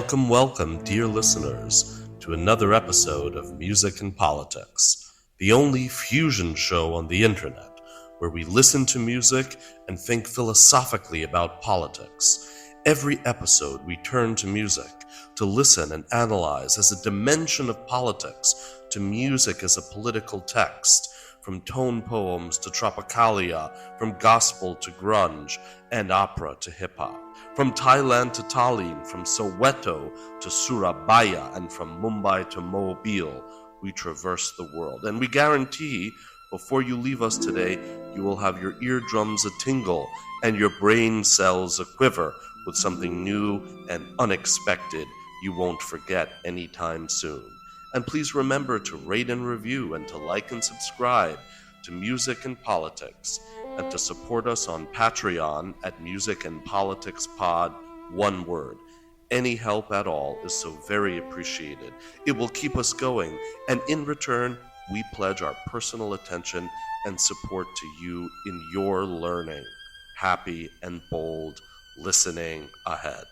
Welcome, welcome, dear listeners, to another episode of Music and Politics, the only fusion show on the internet where we listen to music and think philosophically about politics. Every episode we turn to music to listen and analyze as a dimension of politics, to music as a political text, from tone poems to tropicalia, from gospel to grunge, and opera to hip-hop. From Thailand to Tallinn, from Soweto to Surabaya, and from Mumbai to Mobile, we traverse the world. And we guarantee, before you leave us today, you will have your eardrums a-tingle and your brain cells a-quiver with something new and unexpected you won't forget anytime soon. And please remember to rate and review and to like and subscribe to Music and Politics, and to support us on Patreon at Music and Politics Pod, one word. Any help at all is so very appreciated. It will keep us going, and in return, we pledge our personal attention and support to you in your learning. Happy and bold listening ahead.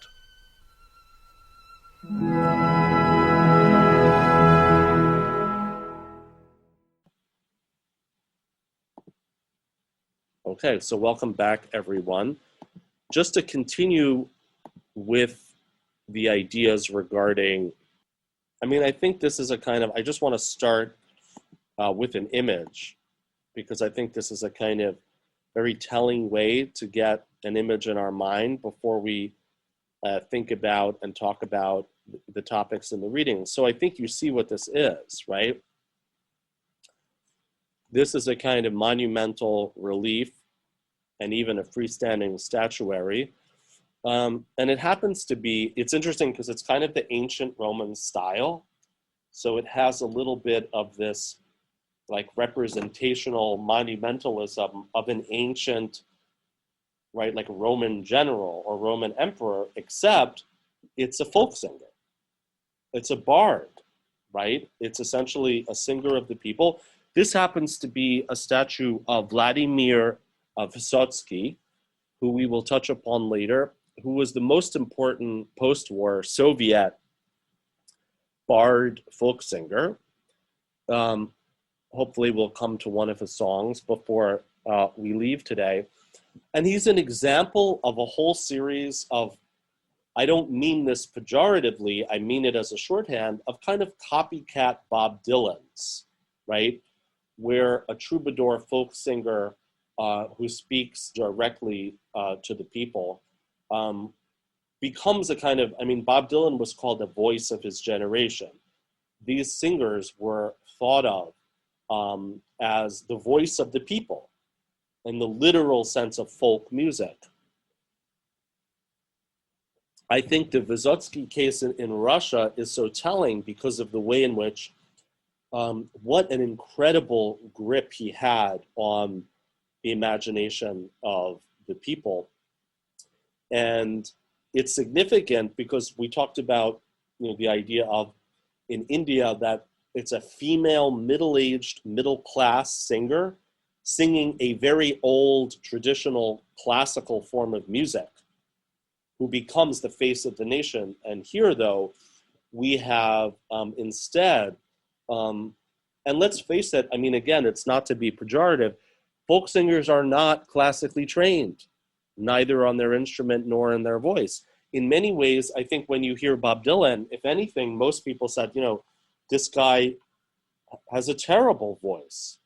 Okay, so welcome back, everyone. Just to continue with the ideas regarding, I think this is a kind of, I just want to start with an image, because I think this is a kind of very telling way to get an image in our mind before we think about and talk about the topics in the reading. So I think you see what this is, right? This is a kind of monumental relief and even a freestanding statuary. And it happens to be, it's interesting because it's kind of the ancient Roman style. So it has a little bit of this like representational monumentalism of an ancient, right, like Roman general or Roman emperor, except it's a folk singer. It's a bard, right? It's essentially a singer of the people. This happens to be a statue of Vladimir Vysotsky, who we will touch upon later, who was the most important post-war Soviet bard folk singer. Hopefully we'll come to one of his songs before we leave today. And he's an example of a whole series of, I don't mean this pejoratively, I mean it as a shorthand, of kind of copycat Bob Dylans, right? Where a troubadour folk singer who speaks directly to the people becomes a kind of, Bob Dylan was called the voice of his generation. These singers were thought of as the voice of the people in the literal sense of folk music. I think the Vysotsky case in Russia is so telling because of the way in which what an incredible grip he had on the imagination of the people. And it's significant because we talked about, the idea of in India that it's a female middle-aged, middle-class singer singing a very old traditional classical form of music who becomes the face of the nation. And here, though, we have instead, and let's face it, again, it's not to be pejorative, folk singers are not classically trained, neither on their instrument nor in their voice. In many ways, I think when you hear Bob Dylan, if anything, most people said, this guy has a terrible voice.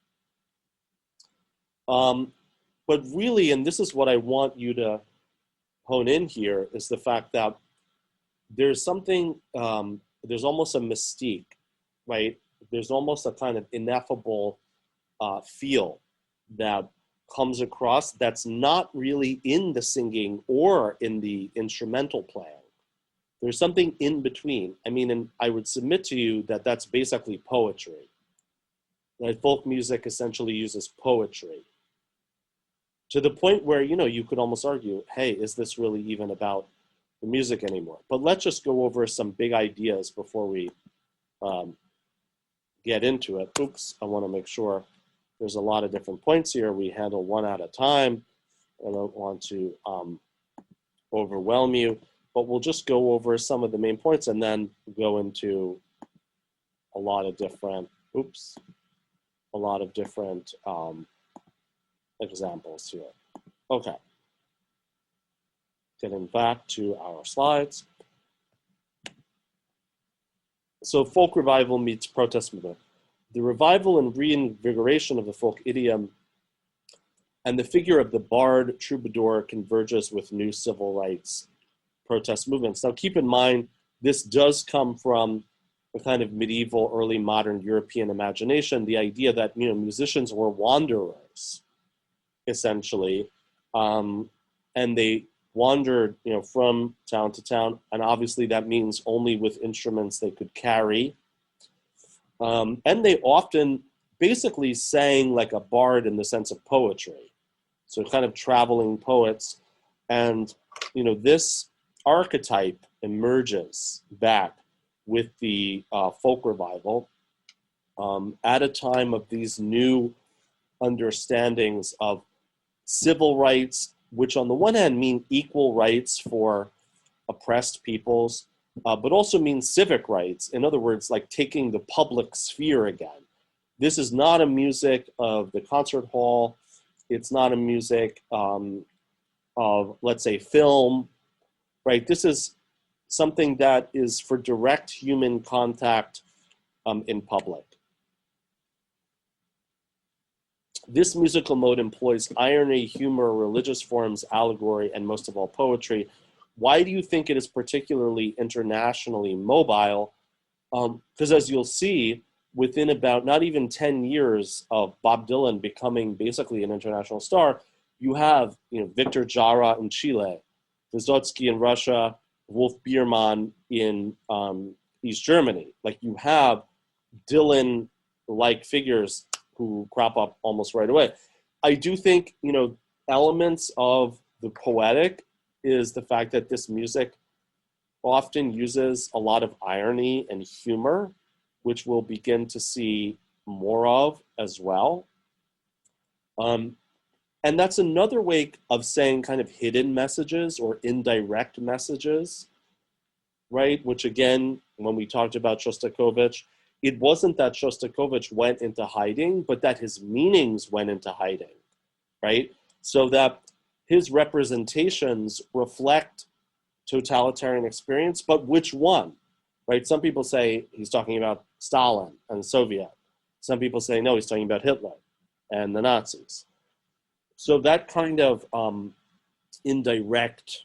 But really, and this is what I want you to hone in here, is the fact that there's something, there's almost a mystique, right? There's almost a kind of ineffable feel that comes across that's not really in the singing or in the instrumental playing. There's something in between. And I would submit to you that that's basically poetry. That folk music essentially uses poetry to the point where, you could almost argue, hey, is this really even about the music anymore? But let's just go over some big ideas before we get into it. Oops, I want to make sure. There's a lot of different points here. We handle one at a time. I don't want to overwhelm you. but we'll just go over some of the main points and then go into a lot of different, examples here. Okay. Getting back to our slides. So folk revival meets protest movement. The revival and reinvigoration of the folk idiom and the figure of the bard troubadour converges with new civil rights protest movements. Now keep in mind, this does come from a kind of medieval, early modern European imagination, the idea that musicians were wanderers, essentially, and they wandered from town to town, and obviously that means only with instruments they could carry. And they often basically sang like a bard in the sense of poetry. So kind of traveling poets. And, this archetype emerges back with the folk revival at a time of these new understandings of civil rights, which on the one hand mean equal rights for oppressed peoples, but also means civic rights. In other words, like taking the public sphere again. This is not a music of the concert hall. It's not a music of, let's say, film, right? This is something that is for direct human contact in public. This musical mode employs irony, humor, religious forms, allegory, and most of all, poetry. Why do you think it is particularly internationally mobile? Because as you'll see, within about not even 10 years of Bob Dylan becoming basically an international star, you have Victor Jara in Chile, Vysotsky in Russia, Wolf Biermann in East Germany. Like you have Dylan-like figures who crop up almost right away. I do think, elements of the poetic is the fact that this music often uses a lot of irony and humor, which we'll begin to see more of as well. And that's another way of saying kind of hidden messages or indirect messages, right? Which again, when we talked about Shostakovich, it wasn't that Shostakovich went into hiding, but that his meanings went into hiding, right? So that his representations reflect totalitarian experience, but which one, right? Some people say he's talking about Stalin and the Soviet. Some people say, no, he's talking about Hitler and the Nazis. So that kind of indirect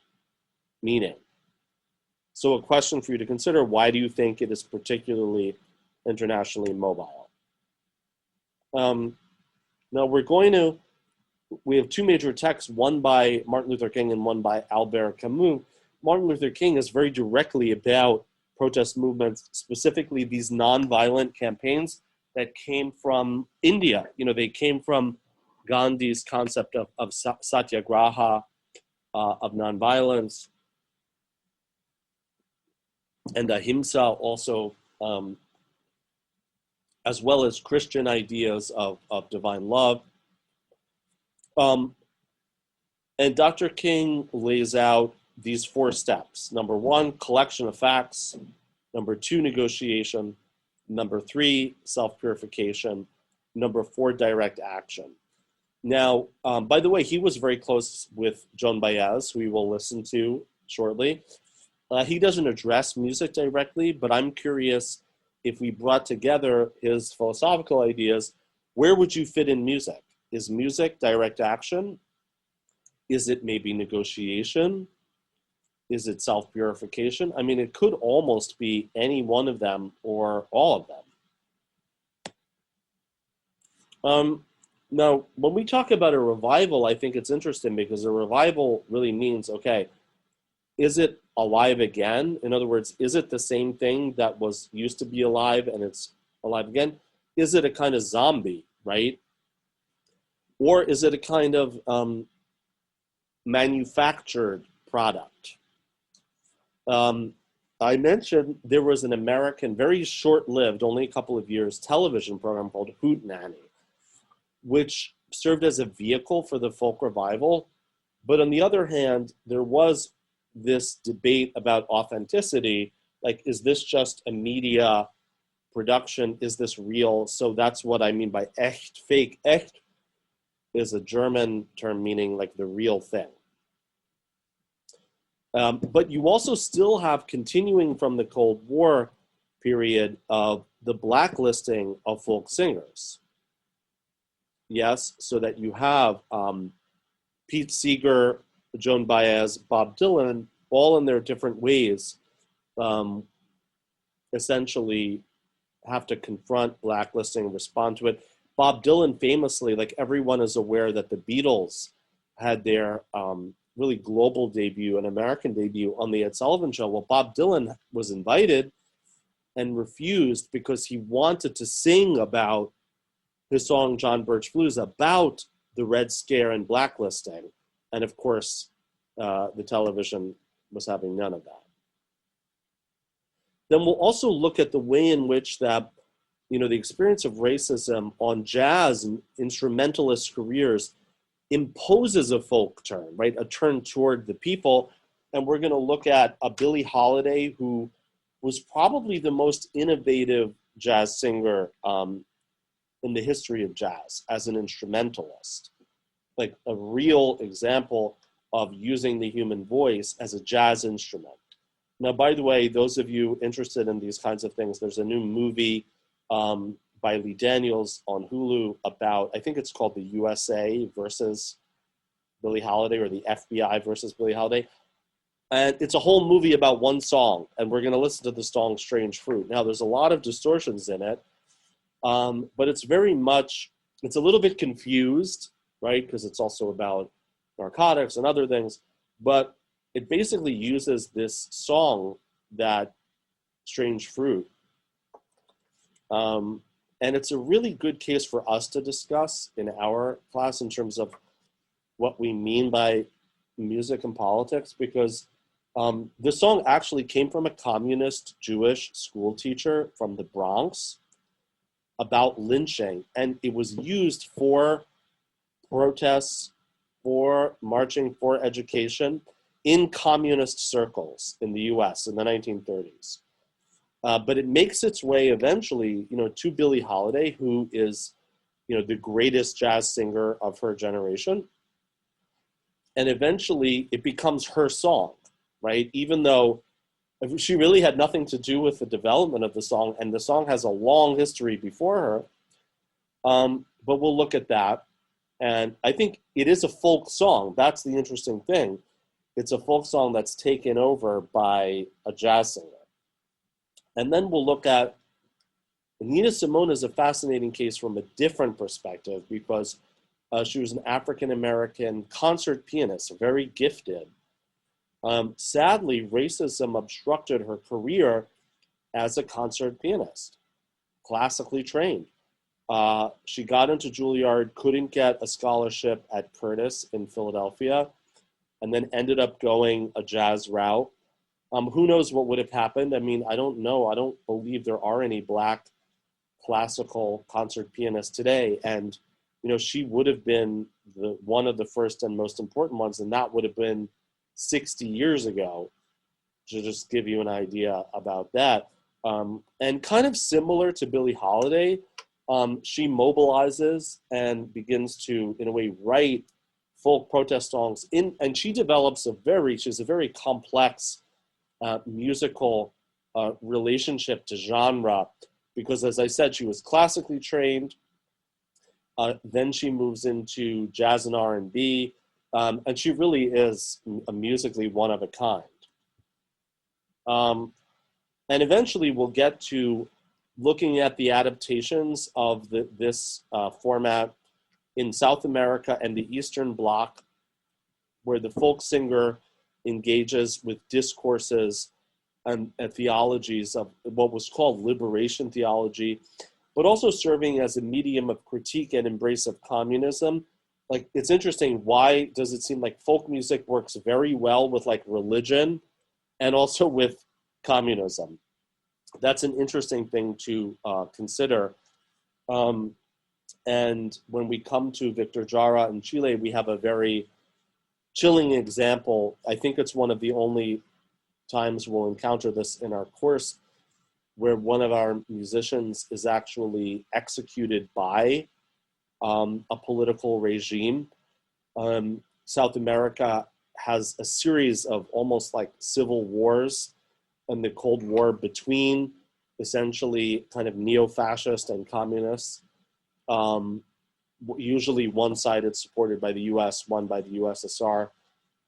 meaning. So a question for you to consider, why do you think it is particularly internationally mobile? Now we have two major texts, one by Martin Luther King and one by Albert Camus. Martin Luther King is very directly about protest movements, specifically these nonviolent campaigns that came from India. They came from Gandhi's concept of satyagraha, of nonviolence, and ahimsa also, as well as Christian ideas of divine love. And Dr. King lays out these 4 steps. Number 1, collection of facts. Number 2, negotiation. Number 3, self-purification. Number 4, direct action. Now, by the way, he was very close with Joan Baez, who we will listen to shortly. He doesn't address music directly, but I'm curious, if we brought together his philosophical ideas, where would you fit in music? Is music direct action? Is it maybe negotiation? Is it self-purification? I mean, it could almost be any one of them or all of them. Now, when we talk about a revival, I think it's interesting because a revival really means, okay, is it alive again? In other words, is it the same thing that was used to be alive and it's alive again? Is it a kind of zombie, right? Or is it a kind of manufactured product? I mentioned there was an American, very short-lived, only a couple of years, television program called Hootenanny, which served as a vehicle for the folk revival. But on the other hand, there was this debate about authenticity, like, is this just a media production? Is this real? So that's what I mean by echt, fake. Echt is a German term meaning like the real thing. But you also still have, continuing from the Cold War period, of the blacklisting of folk singers. Yes, so that you have Pete Seeger, Joan Baez, Bob Dylan, all in their different ways, essentially have to confront blacklisting, respond to it. Bob Dylan famously, like, everyone is aware that the Beatles had their really global debut, an American debut, on the Ed Sullivan Show. Well, Bob Dylan was invited and refused because he wanted to sing about his song John Birch Blues, about the Red Scare and blacklisting. And of course, the television was having none of that. Then we'll also look at the way in which that, the experience of racism on jazz and instrumentalist careers imposes a folk turn, right? A turn toward the people. And we're going to look at a Billie Holiday, who was probably the most innovative jazz singer in the history of jazz as an instrumentalist, like a real example of using the human voice as a jazz instrument. Now, by the way, those of you interested in these kinds of things, there's a new movie by Lee Daniels on Hulu about, I think it's called The USA versus Billie Holiday, or the FBI versus Billie Holiday. And it's a whole movie about one song, and we're going to listen to the song Strange Fruit. Now, there's a lot of distortions in it, but it's very much, it's a little bit confused, right? Because it's also about narcotics and other things, but it basically uses this song, that Strange Fruit. And it's a really good case for us to discuss in our class in terms of what we mean by music and politics, because the song actually came from a communist Jewish school teacher from the Bronx about lynching, and it was used for protests, for marching for education in communist circles in the US in the 1930s. But it makes its way eventually, to Billie Holiday, who is, the greatest jazz singer of her generation. And eventually it becomes her song, right? Even though she really had nothing to do with the development of the song, and the song has a long history before her. But we'll look at that. And I think it is a folk song. That's the interesting thing. It's a folk song that's taken over by a jazz singer. And then we'll look at, Nina Simone is a fascinating case from a different perspective, because she was an African-American concert pianist, very gifted. Sadly, racism obstructed her career as a concert pianist, classically trained. She got into Juilliard, couldn't get a scholarship at Curtis in Philadelphia, and then ended up going a jazz route. Who knows what would have happened? I mean, I don't know. I don't believe there are any Black classical concert pianists today. And, she would have been one of the first and most important ones, and that would have been 60 years ago, to just give you an idea about that. And kind of similar to Billie Holiday, she mobilizes and begins to, in a way, write folk protest songs. And she develops she's a very complex musical relationship to genre, because, as I said, she was classically trained. Then she moves into jazz and R&B, and she really is musically one of a kind. And eventually we'll get to looking at the adaptations of this format in South America and the Eastern Bloc, where the folk singer engages with discourses and theologies of what was called liberation theology, but also serving as a medium of critique and embrace of communism. Like, it's interesting, why does it seem like folk music works very well with, like, religion and also with communism? That's an interesting thing to consider. And when we come to Victor Jara in Chile, we have a very chilling example, I think it's one of the only times we'll encounter this in our course, where one of our musicians is actually executed by a political regime. South America has a series of almost like civil wars and the Cold War between essentially kind of neo-fascist and communists. Usually one side is supported by the US, one by the USSR.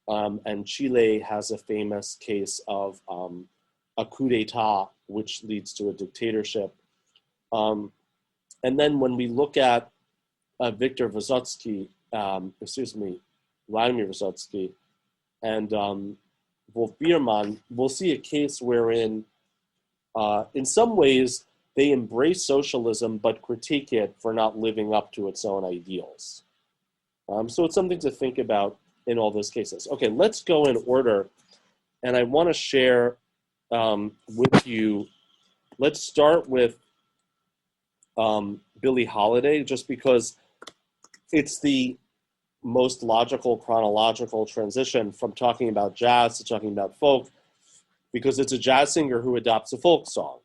And Chile has a famous case of a coup d'etat, which leads to a dictatorship. And then when we look at Vladimir Vysotsky, and Wolf Biermann, we'll see a case wherein, in some ways, they embrace socialism but critique it for not living up to its own ideals. So it's something to think about in all those cases. Okay, let's go in order, and I want to share with you. Let's start with Billie Holiday, just because it's the most logical chronological transition from talking about jazz to talking about folk, because it's a jazz singer who adopts a folk song.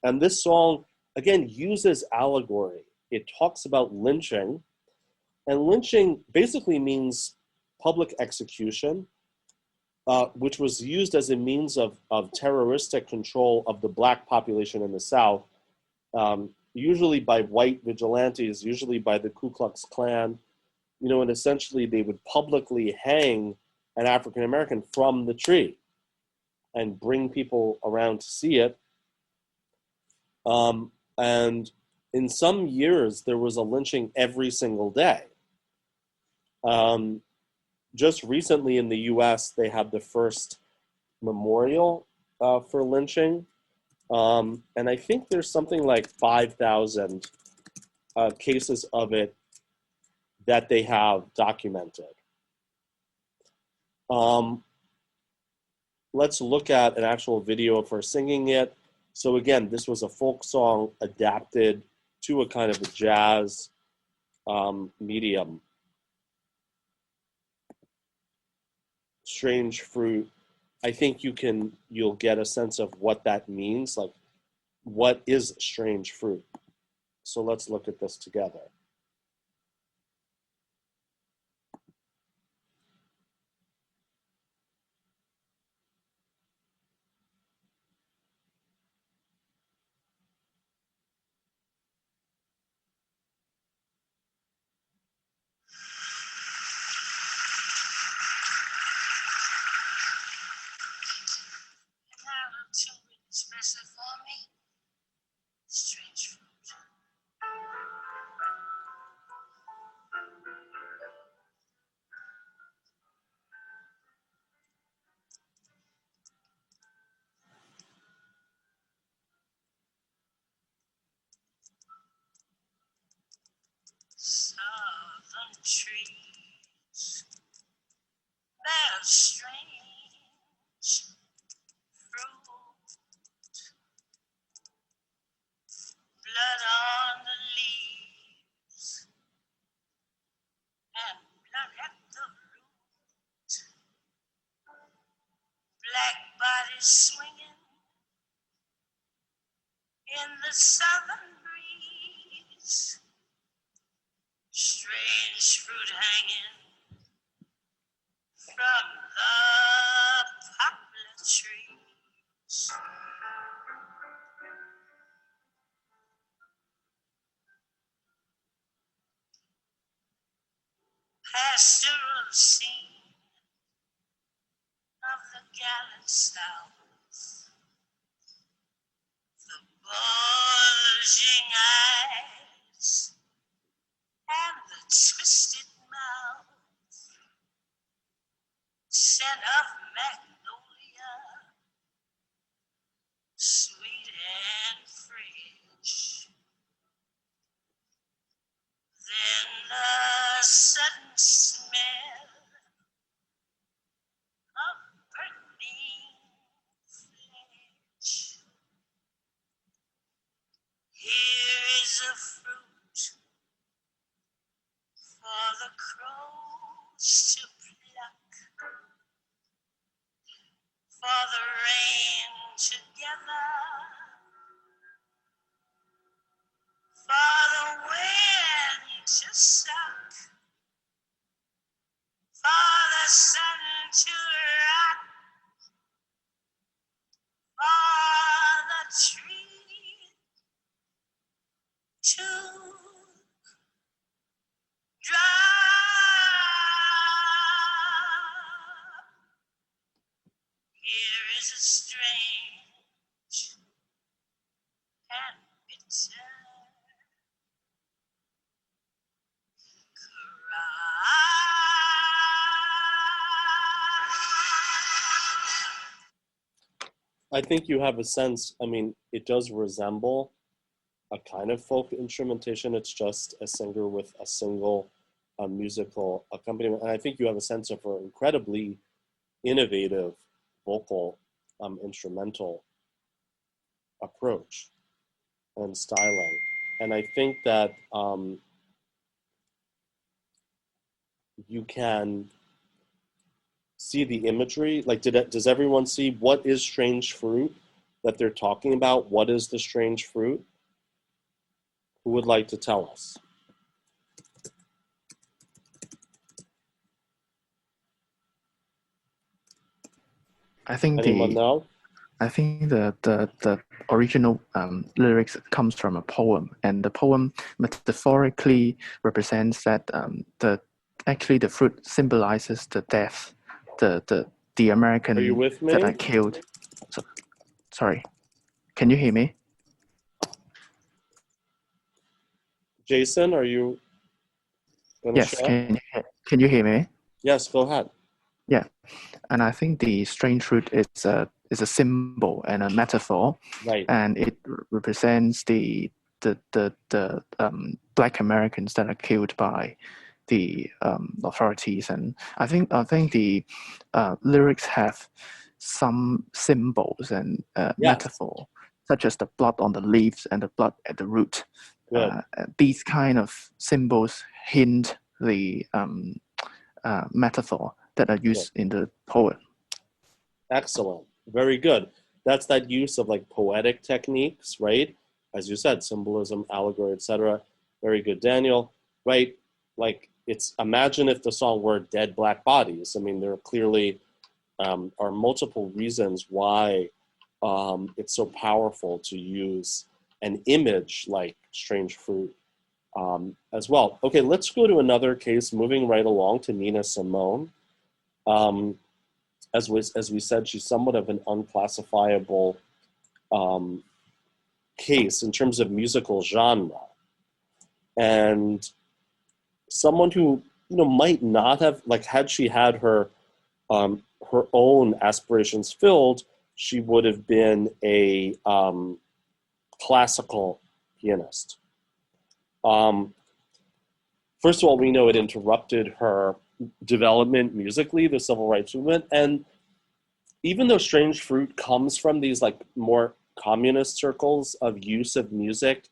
And this song, again, uses allegory. It talks about lynching, and lynching basically means public execution, which was used as a means of terroristic control of the black population in the South, usually by white vigilantes, usually by the Ku Klux Klan, and essentially they would publicly hang an African American from the tree and bring people around to see it. And in some years, there was a lynching every single day. Just recently in the US, they had the first memorial for lynching. And I think there's something like 5,000 cases of it that they have documented. Let's look at an actual video of her singing it. So again, this was a folk song adapted to a kind of a jazz medium. Strange Fruit. I think you'll get a sense of what that means, like what is strange fruit. So let's look at this together. Express it for me, strange fruit. Southern trees bear strange fruit. Blood on the leaves and blood at the root. Black bodies swinging in the southern breeze. Strange fruit hanging from the poplar trees. Pastoral scene of the gallant South, the bulging eyes and the twisted mouth, scent of magnolia, sweet and fresh. Then the sudden smell of burning flesh. Here is a fruit for the crows to I think you have a sense, I mean, it does resemble a kind of folk instrumentation. It's just a singer with a single musical accompaniment. And I think you have a sense of her incredibly innovative vocal instrumental approach and styling. And I think that you can see the imagery. Like, does everyone see what is strange fruit that they're talking about? What is the strange fruit? Who would like to tell us? I think Anyone know? I think the original lyrics comes from a poem, and the poem metaphorically represents that the fruit symbolizes the death, the American Are you with me? that are killed. Sorry, can you hear me? Jason, are you going to Yes, share? can you hear me? Yes, go ahead. Yeah, and I think the strange fruit is a symbol and a metaphor, Right. and it represents the Black Americans that are killed by the authorities, and I think the lyrics have some symbols and metaphor, such as the blood on the leaves and the blood at the root. These kind of symbols hint the metaphor that are used in the poem. Excellent. Very good. That's that use of like poetic techniques, right? As you said, symbolism, allegory, etc. Very good, Daniel. Right? Like, it's, imagine if the song were Dead Black Bodies. I mean, there clearly are multiple reasons why it's so powerful to use an image like strange fruit as well. Okay, let's go to another case, moving right along to Nina Simone. As we said, she's somewhat of an unclassifiable case in terms of musical genre. And someone who, might not have, like, had she had her own aspirations filled, she would have been a classical pianist. First of all, we know it interrupted her development musically, the civil rights movement. And even though strange fruit comes from these like more communist circles of use of music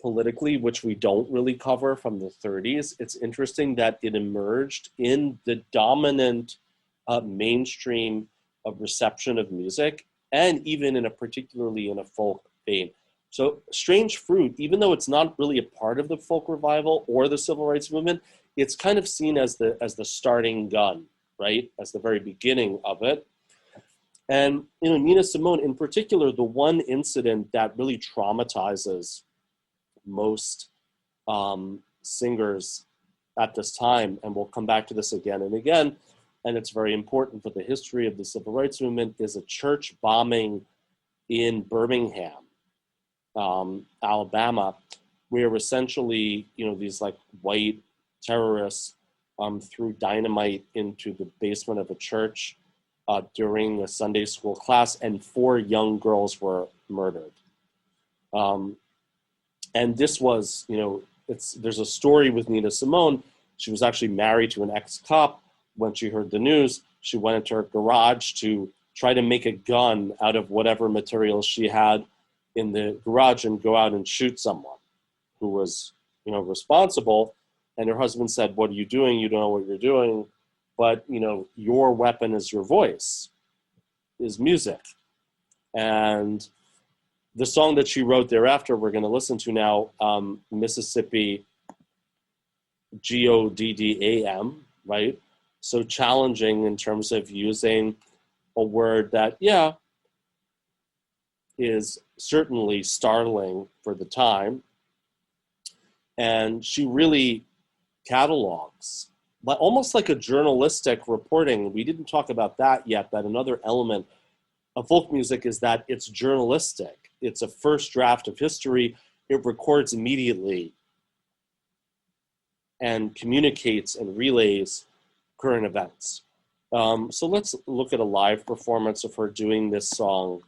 politically, which we don't really cover from the 30s, it's interesting that it emerged in the dominant mainstream of reception of music, and even particularly in a folk vein. So strange fruit, even though it's not really a part of the folk revival or the civil rights movement, it's kind of seen as the starting gun, right? As the very beginning of it. And Nina Simone in particular, the one incident that really traumatizes most singers at this time, and we'll come back to this again and again, and it's very important for the history of the civil rights movement, is a church bombing in Birmingham, Alabama, where essentially, these like white terrorists threw dynamite into the basement of a church during a Sunday school class, and 4 young girls were murdered. And this was, there's a story with Nina Simone. She was actually married to an ex-cop. When she heard the news, she went into her garage to try to make a gun out of whatever materials she had in the garage and go out and shoot someone who was, responsible. And her husband said, "What are you doing? You don't know what you're doing. But, your weapon is your voice, is music." And the song that she wrote thereafter, we're going to listen to now, Mississippi, Goddam, right? So challenging in terms of using a word that, is certainly startling for the time. And she really catalogs, but almost like a journalistic reporting. We didn't talk about that yet, that another element of folk music is that it's journalistic. It's a first draft of history. it records immediately and communicates and relays current events. So let's look at a live performance of her doing this song.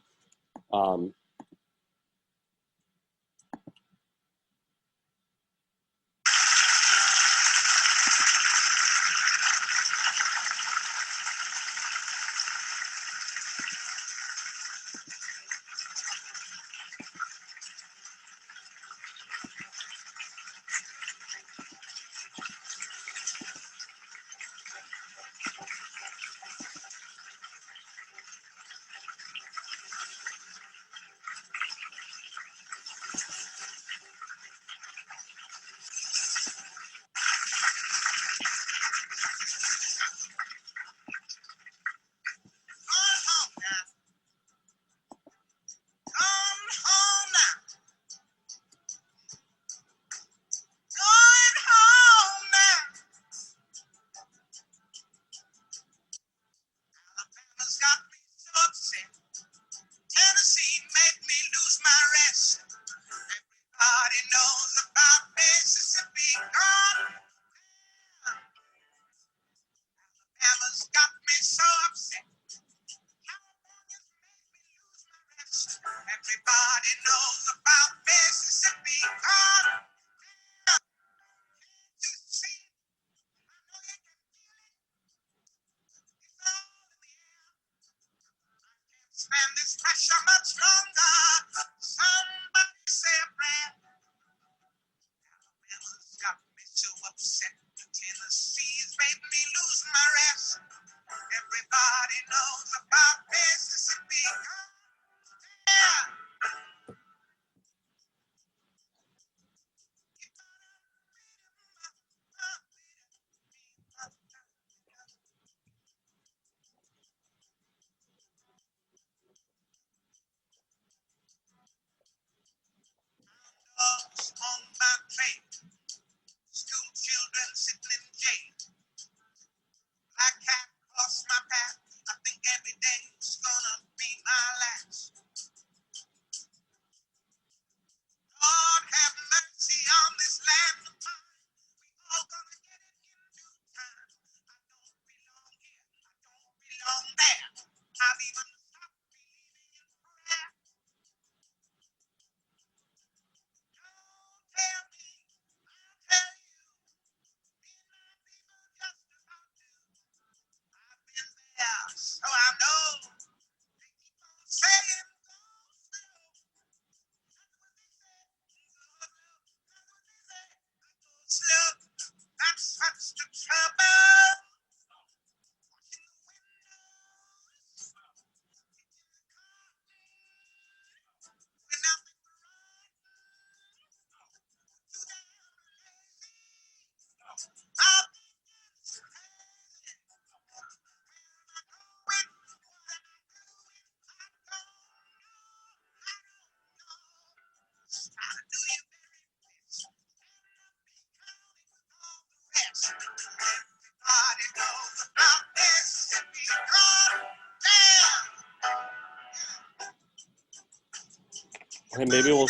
Okay, maybe we'll.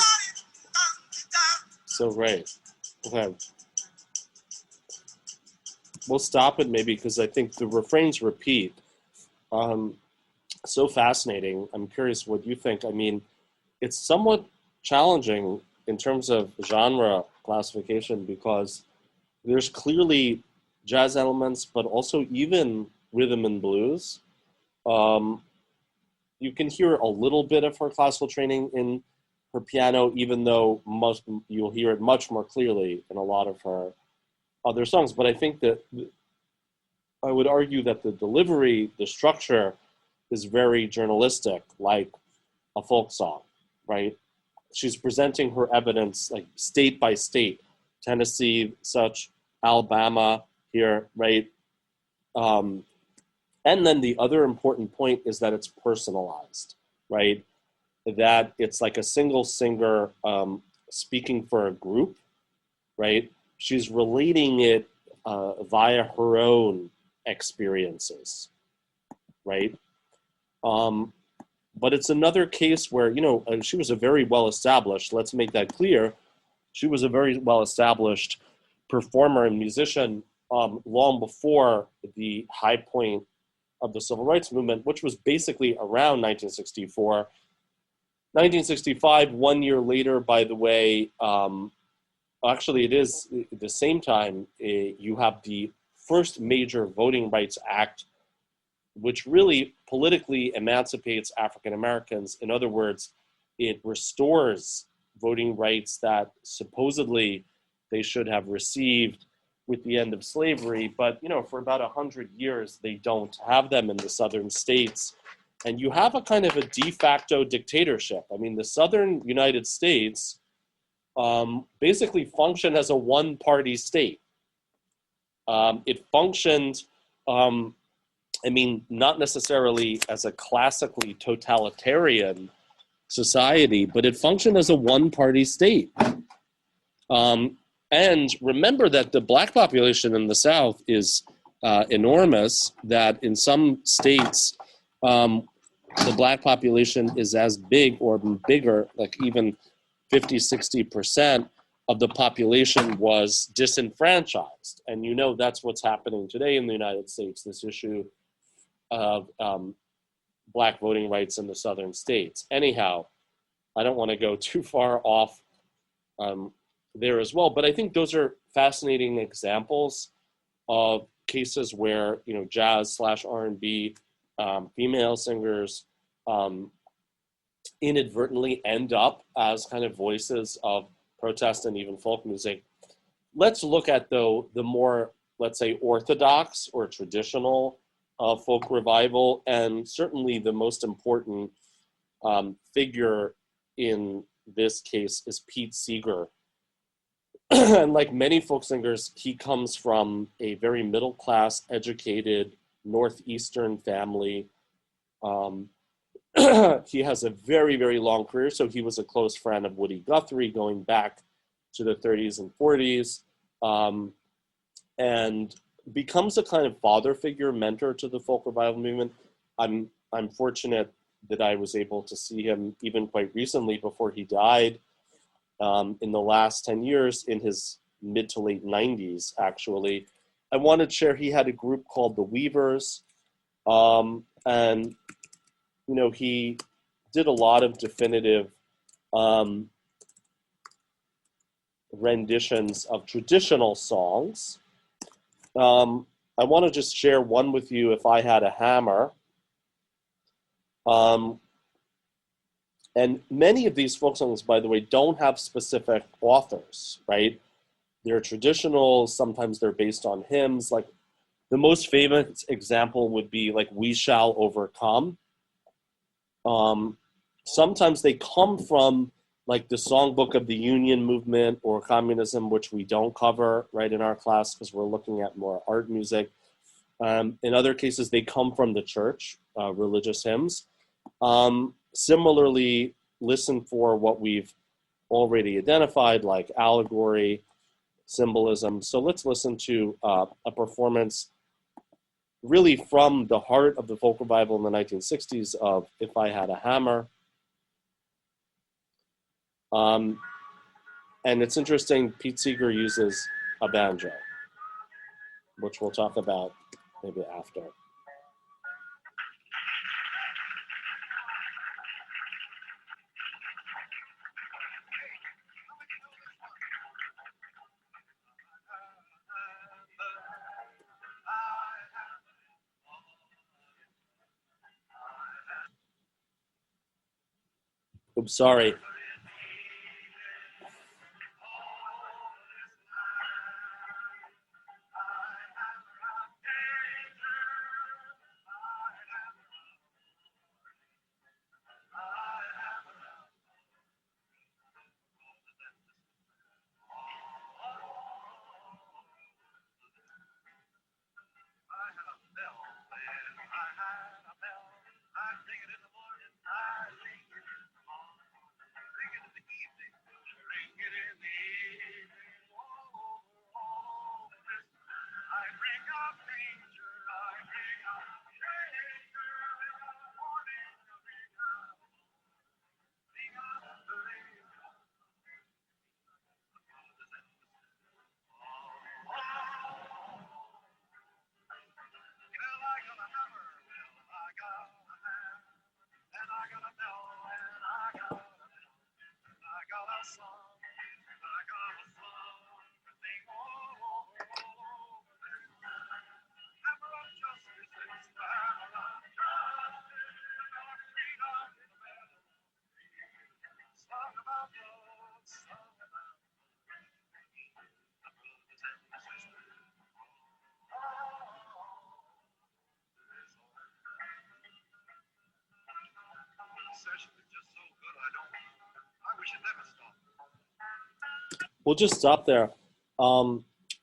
So right. Okay. We'll stop it maybe because I think the refrains repeat. So fascinating. I'm curious what you think. I mean, it's somewhat challenging in terms of genre classification because there's clearly jazz elements, but also even rhythm and blues. You can hear a little bit of her classical training in her piano, even though you'll hear it much more clearly in a lot of her other songs. But I think that I would argue that the delivery, the structure, is very journalistic, like a folk song, right? She's presenting her evidence like state by state, Tennessee, such, Alabama here, right? And then the other important point is that it's personalized, right? That it's like a single singer speaking for a group, right? She's relating it via her own experiences, right? But it's another case where, she was a very well-established, let's make that clear, she was a very well-established performer and musician long before the high point of the civil rights movement, which was basically around 1964. 1965, 1 year later, by the way, actually it is the same time, you have the first major Voting Rights Act, which really politically emancipates African Americans. In other words, it restores voting rights that supposedly they should have received with the end of slavery. But, for about 100 years, they don't have them in the southern states. And you have a kind of a de facto dictatorship. I mean, the southern United States basically functioned as a one-party state. It functioned, not necessarily as a classically totalitarian society, but it functioned as a one-party state. And remember that the Black population in the South is enormous, that in some states, the Black population is as big or bigger, like even 50, 60% of the population was disenfranchised. And that's what's happening today in the United States, this issue of Black voting rights in the southern states. Anyhow, I don't want to go too far off there as well, but I think those are fascinating examples of cases where, jazz / R&B female singers inadvertently end up as kind of voices of protest and even folk music. Let's look at, though, the more, let's say, orthodox or traditional folk revival, and certainly the most important figure in this case is Pete Seeger. And like many folk singers, he comes from a very middle-class, educated, Northeastern family. He has a very, very long career, so he was a close friend of Woody Guthrie going back to the 30s and 40s, and becomes a kind of father figure, mentor to the folk revival movement. I'm fortunate that I was able to see him even quite recently before he died, in the last 10 years, in his mid to late 90s, actually. I wanted to share, he had a group called the Weavers, and he did a lot of definitive renditions of traditional songs. I want to just share one with you, If I Had a Hammer. And many of these folk songs, by the way, don't have specific authors, right? They're traditional, sometimes they're based on hymns. Like the most famous example would be like We Shall Overcome. Sometimes they come from like the Songbook of the Union movement or communism, which we don't cover right in our class because we're looking at more art music. In other cases, they come from the church, religious hymns. Similarly, listen for what we've already identified, like allegory, symbolism. So let's listen to a performance really from the heart of the folk revival in the 1960s of If I Had a Hammer. And it's interesting, Pete Seeger uses a banjo, which we'll talk about maybe after. Oops, sorry. We'll just stop there.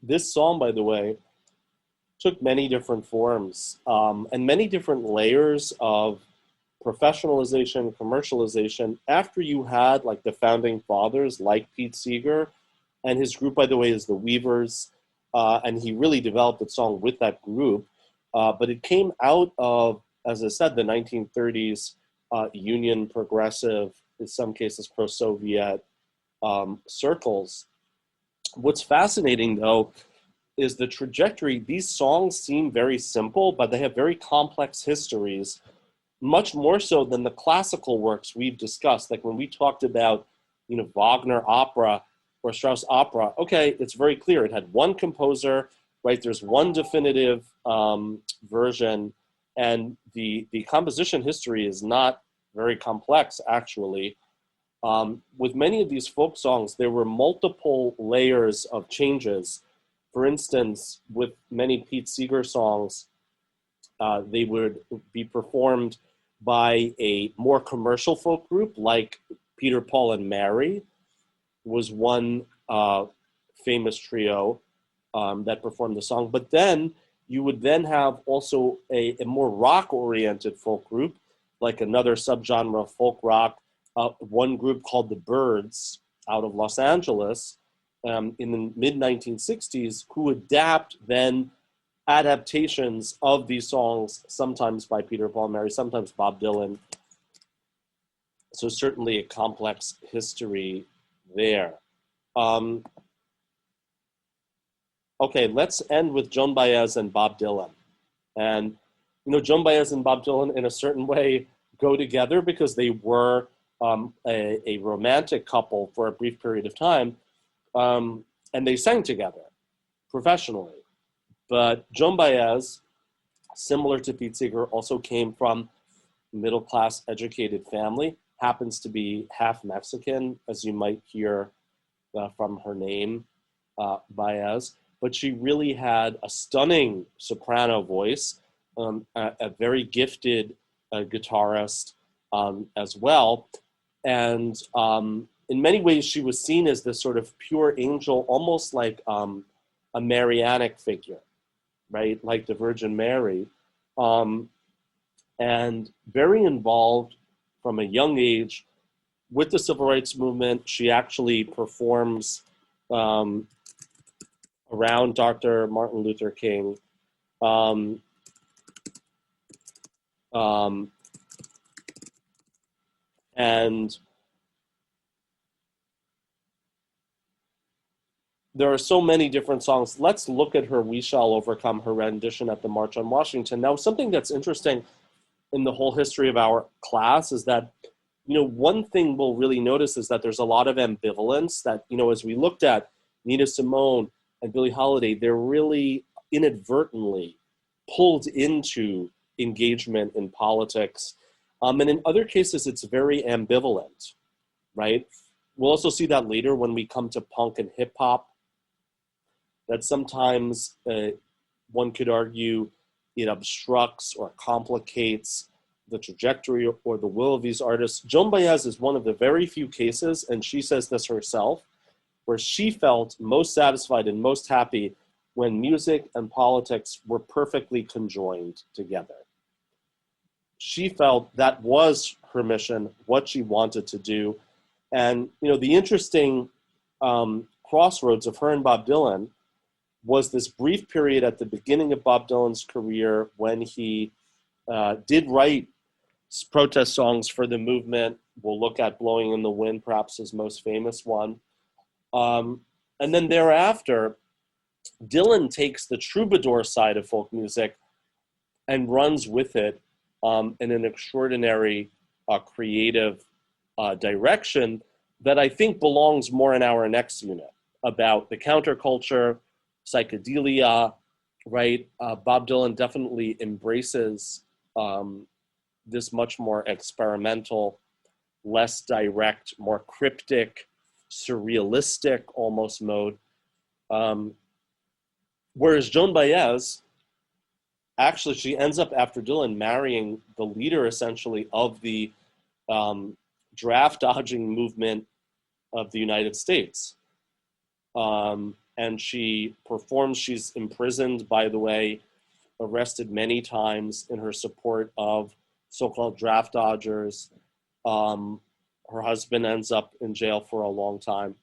This song, by the way, took many different forms and many different layers of professionalization, commercialization. After you had like the founding fathers, like Pete Seeger, and his group, by the way, is the Weavers, and he really developed the song with that group. But it came out of, as I said, the 1930s Union progressive, in some cases pro-Soviet circles. What's fascinating, though, is the trajectory. These songs seem very simple, but they have very complex histories, much more so than the classical works we've discussed. Like when we talked about, Wagner opera or Strauss opera, okay, it's very clear. It had one composer, right? There's one definitive version, and the composition history is not very complex, actually. With many of these folk songs, there were multiple layers of changes. For instance, with many Pete Seeger songs, they would be performed by a more commercial folk group, like Peter, Paul, and Mary was one famous trio that performed the song. But then you would then have also a more rock-oriented folk group, like another subgenre of folk rock, one group called the Byrds out of Los Angeles in the mid-1960s, who adapt then adaptations of these songs, sometimes by Peter, Paul, and Mary, sometimes Bob Dylan. So certainly a complex history there. Okay, let's end with Joan Baez and Bob Dylan. And, Joan Baez and Bob Dylan in a certain way go together because they were a romantic couple for a brief period of time. And they sang together professionally. But Joan Baez, similar to Pete Seeger, also came from a middle-class educated family, happens to be half Mexican, as you might hear from her name, Baez. But she really had a stunning soprano voice, a very gifted guitarist as well. And in many ways, she was seen as this sort of pure angel, almost like a Marianic figure, right? Like the Virgin Mary. And very involved from a young age with the civil rights movement. She actually performs around Dr. Martin Luther King. And there are so many different songs. Let's look at her We Shall Overcome, her rendition at the March on Washington. Now, something that's interesting in the whole history of our class is that, one thing we'll really notice is that there's a lot of ambivalence that, as we looked at Nina Simone and Billie Holiday, they're really inadvertently pulled into engagement in politics. And in other cases, it's very ambivalent, right? We'll also see that later when we come to punk and hip hop, that sometimes one could argue it obstructs or complicates the trajectory or the will of these artists. Joan Baez is one of the very few cases, and she says this herself, where she felt most satisfied and most happy when music and politics were perfectly conjoined together. She felt that was her mission, what she wanted to do. And, the interesting crossroads of her and Bob Dylan was this brief period at the beginning of Bob Dylan's career when he did write protest songs for the movement. We'll look at Blowing in the Wind, perhaps his most famous one. And then thereafter, Dylan takes the troubadour side of folk music and runs with it in an extraordinary creative direction that I think belongs more in our next unit, about the counterculture, psychedelia, right? Bob Dylan definitely embraces this much more experimental, less direct, more cryptic, surrealistic almost mode. Whereas Joan Baez, actually, she ends up, after Dylan, marrying the leader, essentially, of the draft dodging movement of the United States. and she performs. She's imprisoned, by the way, arrested many times in her support of so-called draft dodgers. Her husband ends up in jail for a long time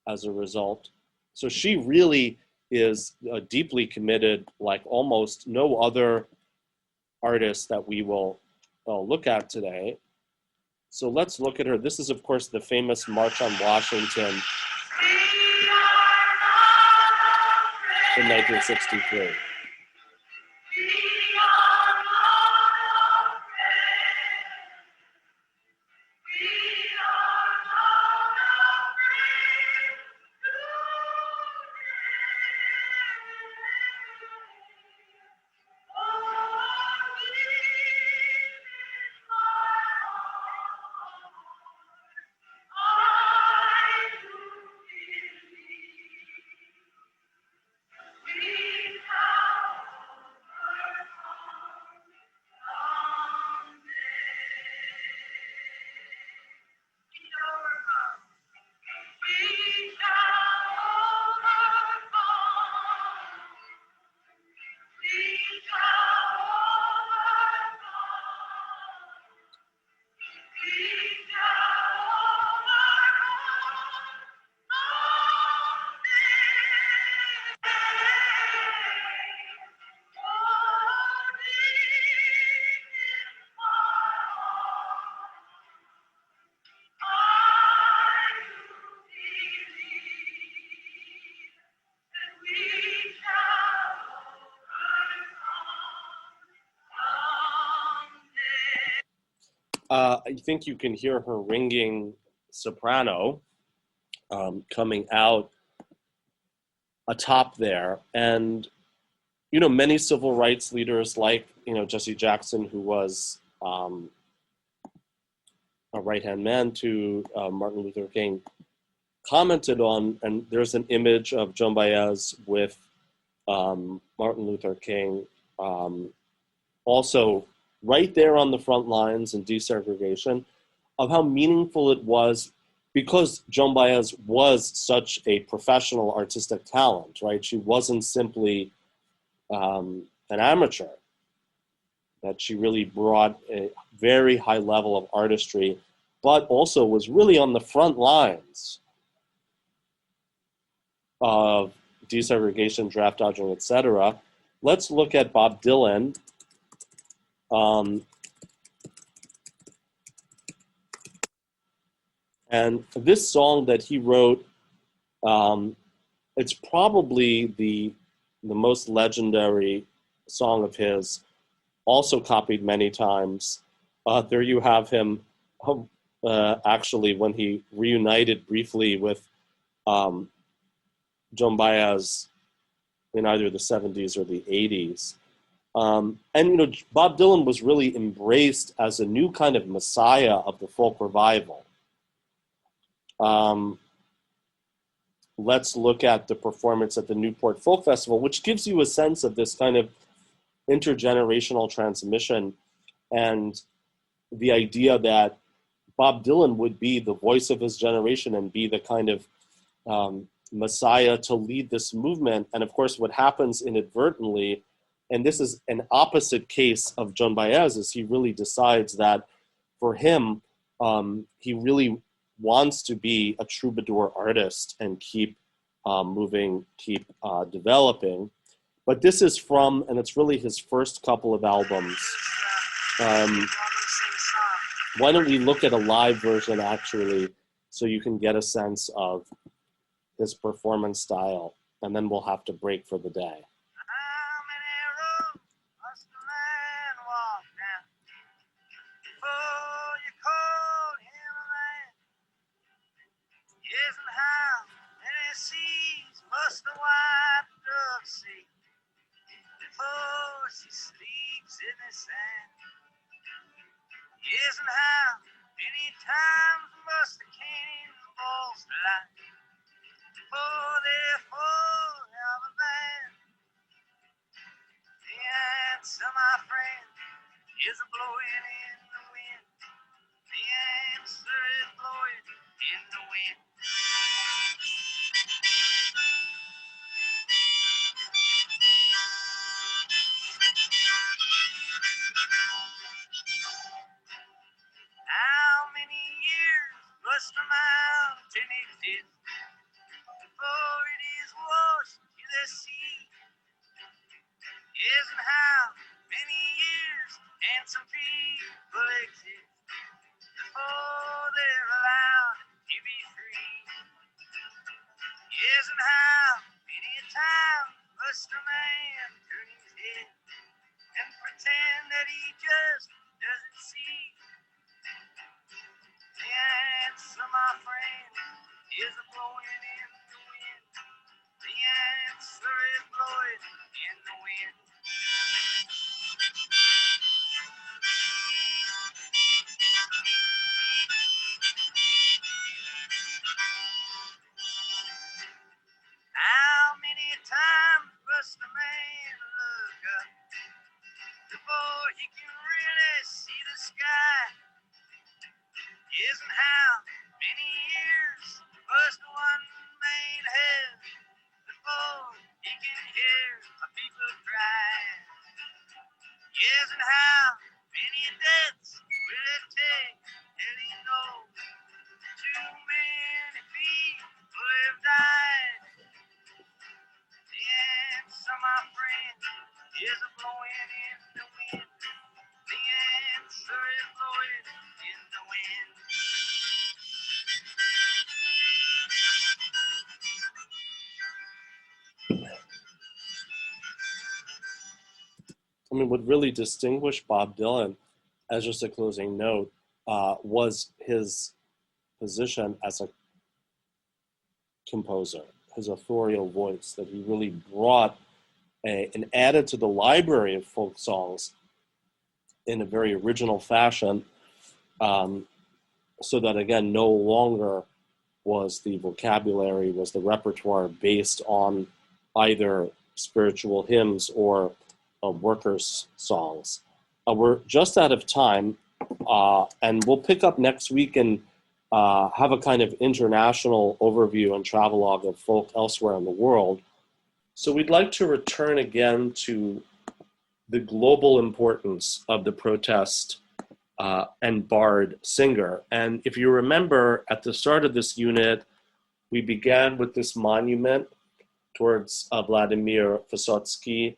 as a result. So she really is deeply committed, like almost no other artist that we will look at today. So let's look at her. This is, of course, the famous March on Washington in 1963. I think you can hear her ringing soprano coming out atop there. And, you know, many civil rights leaders like, you know, Jesse Jackson, who was a right-hand man to Martin Luther King, commented on, and there's an image of Joan Baez with Martin Luther King also right there on the front lines in desegregation, of how meaningful it was, because Joan Baez was such a professional artistic talent, right? She wasn't simply an amateur, that she really brought a very high level of artistry, but also was really on the front lines of desegregation, draft dodging, etc. Let's look at Bob Dylan. And this song that he wrote, it's probably the most legendary song of his, also copied many times. There you have him, actually, when he reunited briefly with Joan Baez in either the 70s or the 80s. And, you know, Bob Dylan was really embraced as a new kind of messiah of the folk revival. Let's look at the performance at the Newport Folk Festival, which gives you a sense of this kind of intergenerational transmission and the idea that Bob Dylan would be the voice of his generation and be the kind of messiah to lead this movement. And of course, what happens inadvertently, and this is an opposite case of Joan Baez, is he really decides that for him, he really wants to be a troubadour artist and keep moving, keep developing. But this is from, and it's really his first couple of albums. Why don't we look at a live version, actually, so you can get a sense of his performance style, and then we'll have to break for the day. Must the white dove see before she sleeps in the sand? Yes, and how many times must the cannonballs fly before they fall out of band? The answer, my friend, is a blowing in the wind. The answer is blowing in the wind. must a man turn his head and pretend that he just doesn't see? The answer, my friend, is a blowing in the wind. The answer is blowing in the wind. How many times must a man look up before he can really see the sky? Isn't how many years must one man have before he can hear a people cry? Isn't how many deaths will it take till he knows too many people have died? The answer, my friend, is a blowing in the wind. The answer is blowing in the wind. I mean, what really distinguished Bob Dylan, as just a closing note, was his position as a composer, his authorial voice, that he really brought and added to the library of folk songs in a very original fashion, so that, again, no longer was the vocabulary, was the repertoire based on either spiritual hymns or workers' songs. We're just out of time, and we'll pick up next week and have a kind of international overview and travelogue of folk elsewhere in the world. So we'd like to return again to the global importance of the protest and bard singer. And if you remember, at the start of this unit, we began with this monument towards Vladimir Vysotsky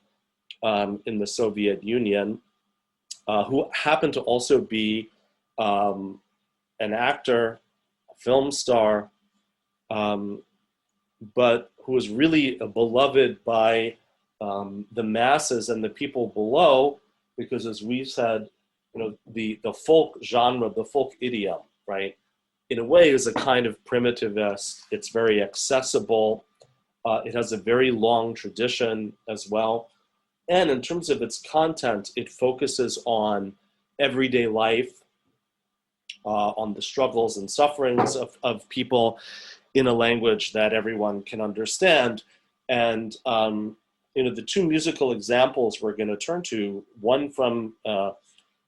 in the Soviet Union, who happened to also be an actor, a film star, but who was really beloved by the masses and the people below, because, as we said, the folk genre, the folk idiom, right, in a way is a kind of primitivist. It's very accessible. It has a very long tradition as well. And in terms of its content, it focuses on everyday life, on the struggles and sufferings of people in a language that everyone can understand. And the two musical examples we're going to turn to, one from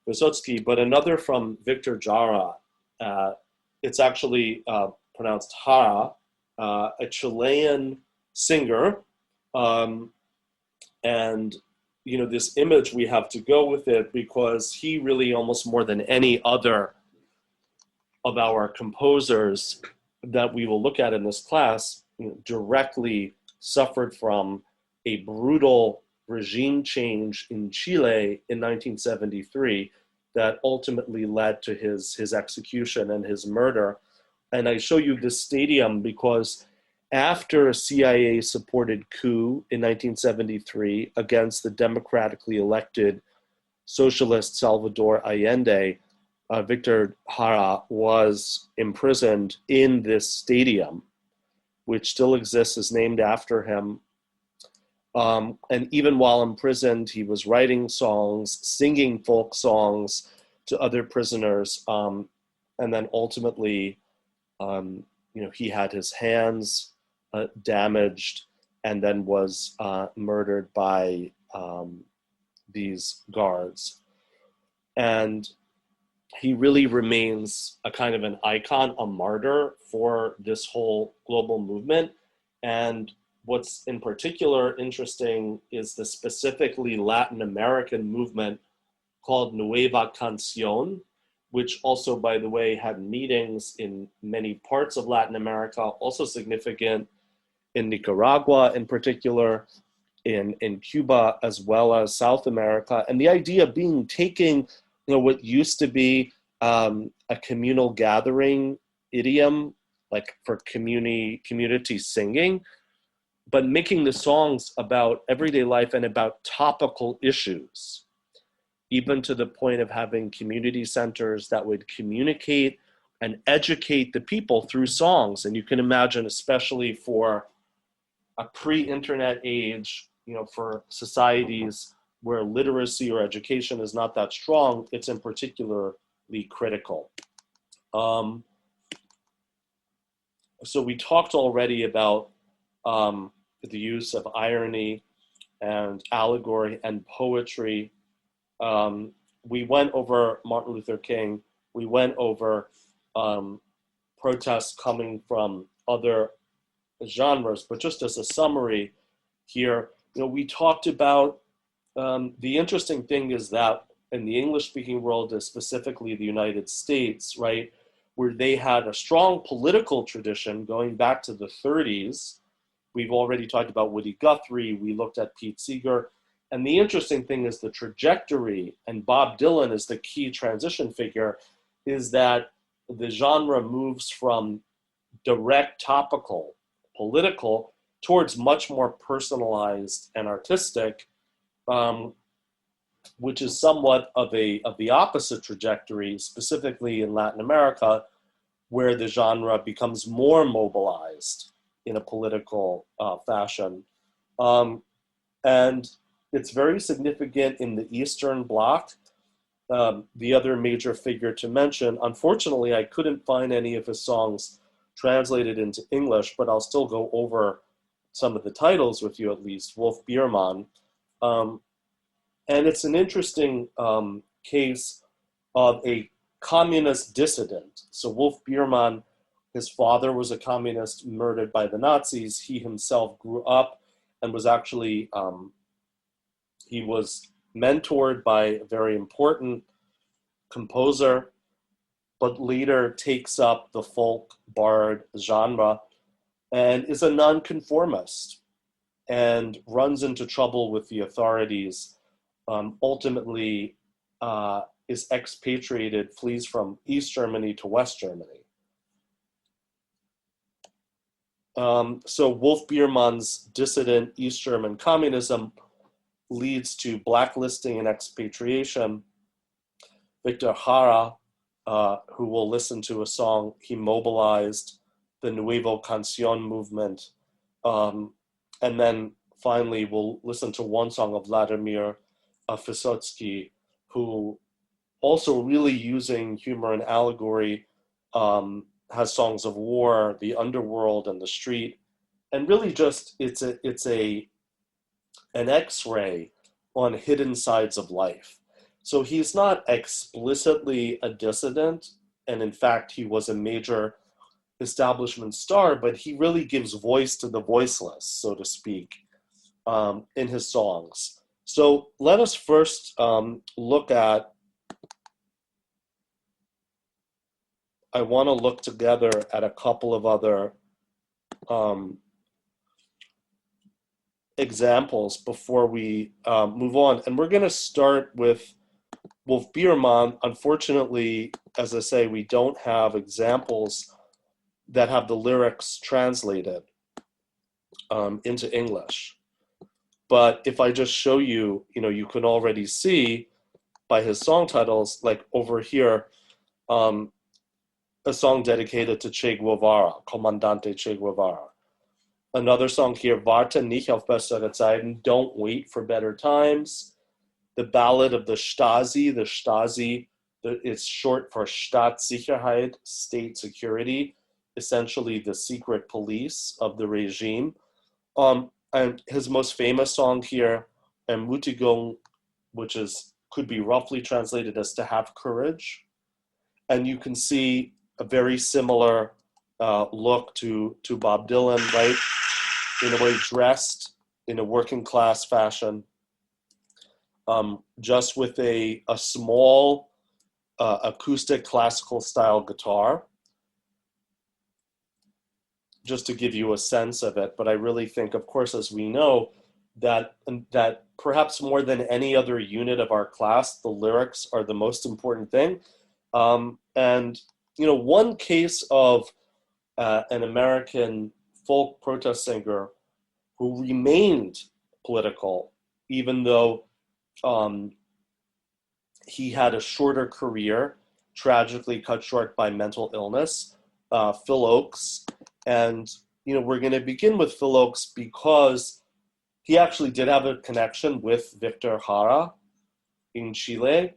Vysotsky, but another from Victor Jara. It's actually pronounced Jara, a Chilean singer. And this image, we have to go with it because he really, almost more than any other of our composers that we will look at in this class, directly suffered from a brutal regime change in Chile in 1973 that ultimately led to his execution and his murder. And I show you this stadium because after a CIA-supported coup in 1973 against the democratically elected socialist Salvador Allende, Victor Jara was imprisoned in this stadium, which still exists, is named after him. And even while imprisoned, he was writing songs, singing folk songs to other prisoners. And then ultimately, he had his hands damaged and then was murdered by these guards. And he really remains a kind of an icon, a martyr for this whole global movement. And what's in particular interesting is the specifically Latin American movement called Nueva Canción, which also, by the way, had meetings in many parts of Latin America, also significant in Nicaragua in particular, in Cuba, as well as South America. And the idea being taking what used to be a communal gathering idiom, like for community singing, but making the songs about everyday life and about topical issues, even to the point of having community centers that would communicate and educate the people through songs. And you can imagine, especially for a pre-internet age, for societies where literacy or education is not that strong, it's in particularly critical. So we talked already about the use of irony and allegory and poetry. We went over Martin Luther King. We went over protests coming from other genres, but just as a summary here, we talked about the interesting thing is that in the English-speaking world, specifically the United States, right, where they had a strong political tradition going back to the 30s. We've already talked about Woody Guthrie. We looked at Pete Seeger. And the interesting thing is the trajectory, and Bob Dylan is the key transition figure, is that the genre moves from direct, topical, political, towards much more personalized and artistic, which is somewhat of the opposite trajectory, specifically in Latin America, where the genre becomes more mobilized in a political fashion. And it's very significant in the Eastern Bloc. The other major figure to mention, unfortunately, I couldn't find any of his songs translated into English, but I'll still go over some of the titles with you at least. Wolf Biermann. And it's an interesting case of a communist dissident. So Wolf Biermann, his father was a communist murdered by the Nazis. He himself grew up and was actually, he was mentored by a very important composer, but later takes up the folk bard genre and is a nonconformist and runs into trouble with the authorities. Ultimately is expatriated, flees from East Germany to West Germany. So Wolf Biermann's dissident East German communism leads to blacklisting and expatriation. Victor Jara, who will listen to a song, he mobilized the Nuevo Canción movement. And then finally, we'll listen to one song of Vladimir Vysotsky, who also really using humor and allegory, has songs of war, the underworld and the street, and really just it's an X-ray on hidden sides of life. So he's not explicitly a dissident, and in fact he was a major establishment star, but he really gives voice to the voiceless, so to speak, in his songs. So let us first look at, I want to look together at a couple of other examples before we move on. And we're going to start with Wolf Biermann. Unfortunately, as I say, we don't have examples that have the lyrics translated into English. But if I just show you, you can already see by his song titles, like over here, a song dedicated to Che Guevara, Comandante Che Guevara. Another song here, Warte nicht auf bessere Zeiten, Don't Wait for Better Times. The Ballad of the Stasi, it's short for Staatssicherheit, state security, essentially the secret police of the regime. And his most famous song here, Ermutigung, which could be roughly translated as to have courage. And you can see a very similar look to Bob Dylan, right? In a way, dressed in a working class fashion, just with a small acoustic classical style guitar, just to give you a sense of it. But I really think, of course, as we know, that perhaps more than any other unit of our class, the lyrics are the most important thing. And one case of an American folk protest singer who remained political, even though he had a shorter career, tragically cut short by mental illness, Phil Oakes. And, we're going to begin with Phil Oakes because he actually did have a connection with Victor Jara in Chile.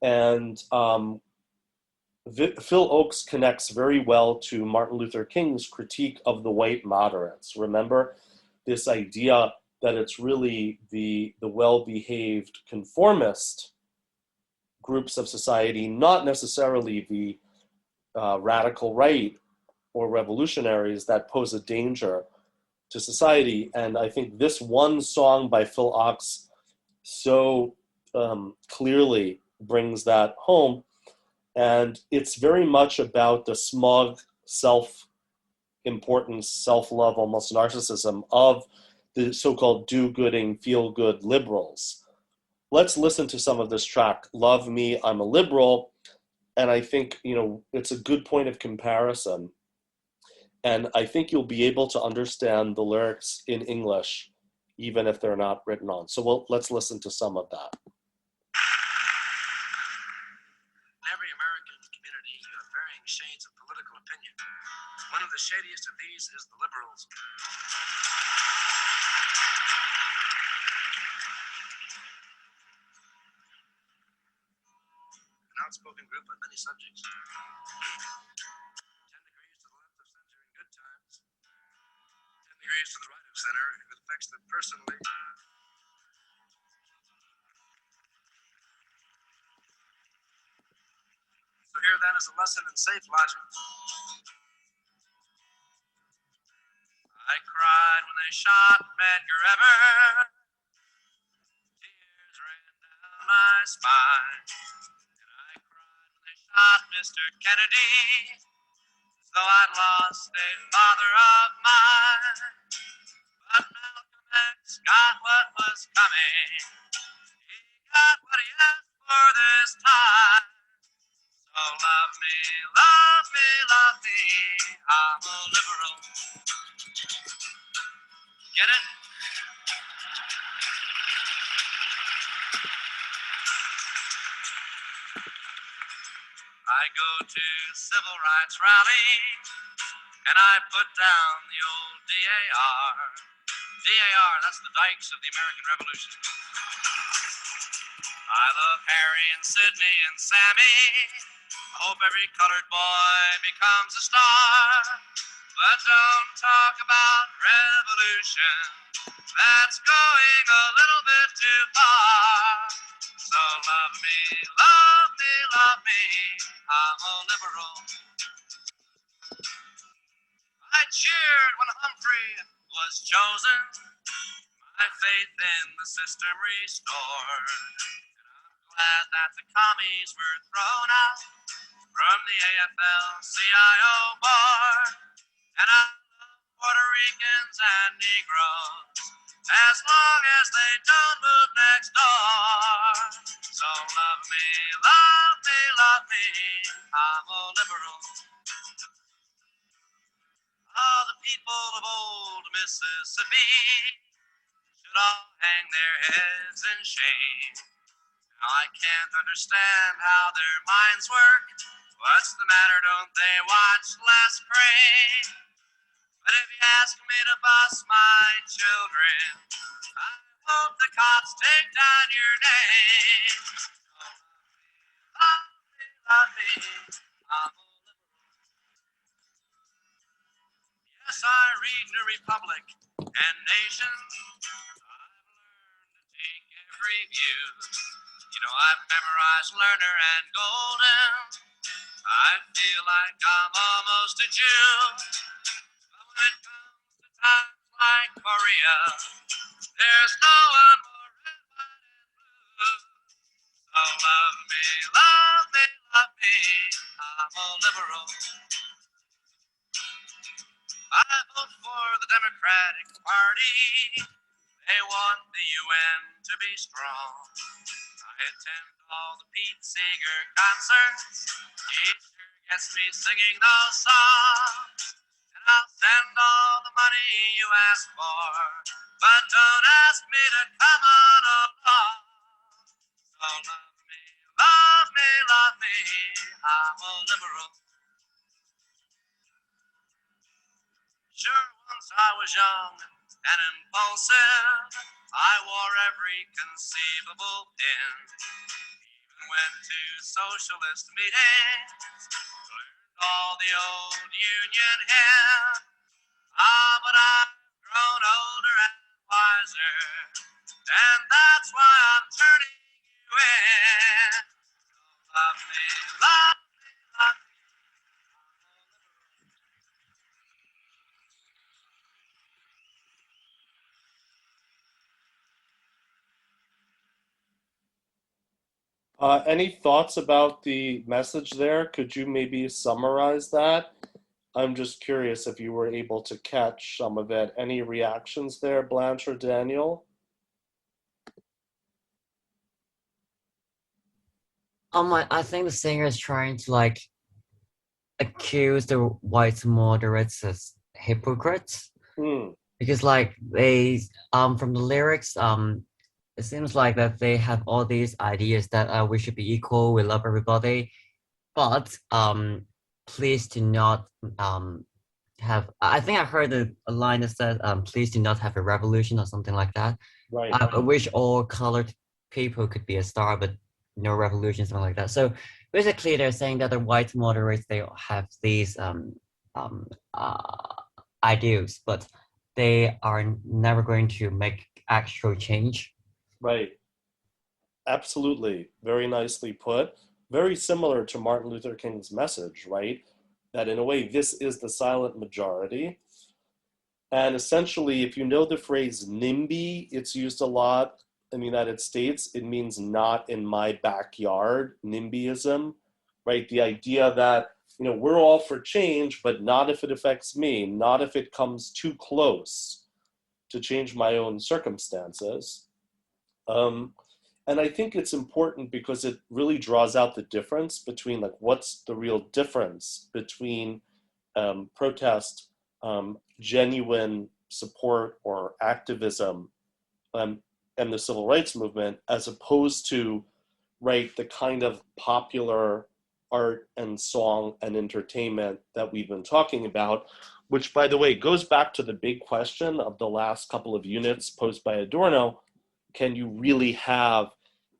And Phil Oakes connects very well to Martin Luther King's critique of the white moderates. Remember this idea that it's really the well-behaved conformist groups of society, not necessarily the radical right or revolutionaries that pose a danger to society. And I think this one song by Phil Oakes so clearly brings that home. And it's very much about the smug self-importance, self-love, almost narcissism of the so-called do-gooding, feel-good liberals. Let's listen to some of this track, Love Me, I'm a Liberal. And I think, it's a good point of comparison. And I think you'll be able to understand the lyrics in English, even if they're not written on. So let's listen to some of that. In every American community, you have varying shades of political opinion. One of the shadiest of these is the liberals. An outspoken group on many subjects. 10 degrees to the left of center in good times. 10 degrees to the right of center if it affects them personally. So here then is a lesson in safe logic. I cried when they shot Medgar Evers. Tears ran down my spine. And I cried when they shot Mr. Kennedy. So I'd lost a father of mine. But Malcolm X got what was coming. He got what he asked for this time. So love me, love me, love me. I'm a liberal. Get it? I go to civil rights rallies and I put down the old DAR. DAR, that's the dykes of the American Revolution. I love Harry and Sidney and Sammy. I hope every colored boy becomes a star. But don't talk about revolution. That's going a little bit too far. So love me, love me, love me. I'm a liberal. I cheered when Humphrey was chosen. My faith in the system restored. And I'm glad that the commies were thrown out from the AFL-CIO board. And I love Puerto Ricans and Negroes as long as they don't move next door. So love me, love me, love me. I'm a liberal. Oh, the people of old Mississippi should all hang their heads in shame. Now, I can't understand how their minds work. What's the matter, don't they watch less Crane? But if you ask me to bus my children, I hope the cops take down your name. Love me, love me, I'm a liberal. Yes, I read New Republic and Nation. I've learned to take every view. I've memorized Lerner and Golden. I feel like I'm almost a Jew. But when it comes to times like Korea, there's no one more red, white, and blue. So love me, love me, love me. I'm a liberal. I vote for the Democratic Party. They want the UN to be strong. I attend all the Pete Seeger concerts. He sure gets me singing those songs. And I'll send all the money you ask for, but don't ask me to come on along. So love me, love me, love me, I'm a liberal. Sure, once I was young and impulsive, I wore every conceivable pin. Even went to socialist meetings, learned all the old union hymns. But I've grown older and wiser, and that's why I'm turning you in. Love me, love me, love me. Any thoughts about the message there? Could you maybe summarize that? I'm just curious if you were able to catch some of it. Any reactions there, Blanche or Daniel? I think the singer is trying to like accuse the white moderates as hypocrites because like they from the lyrics it seems like that they have all these ideas that we should be equal, we love everybody, but please do not have. I think I heard a line that said please do not have a revolution or something like that. Right. I wish all colored people could be a star, but no revolution, something like that. So basically, they're saying that the white moderates they have these ideals, but they are never going to make actual change. Right. Absolutely. Very nicely put. Very similar to Martin Luther King's message, right? That in a way, this is the silent majority. And essentially, if you know the phrase NIMBY, it's used a lot in the United States. It means not in my backyard, NIMBYism, right? The idea that, you know, we're all for change, but not if it affects me, not if it comes too close to change my own circumstances. And I think it's important because it really draws out the difference between like what's the real difference between protest, genuine support or activism, and the civil rights movement, as opposed to, right, the kind of popular art and song and entertainment that we've been talking about, which, by the way, goes back to the big question of the last couple of units posed by Adorno. Can you really have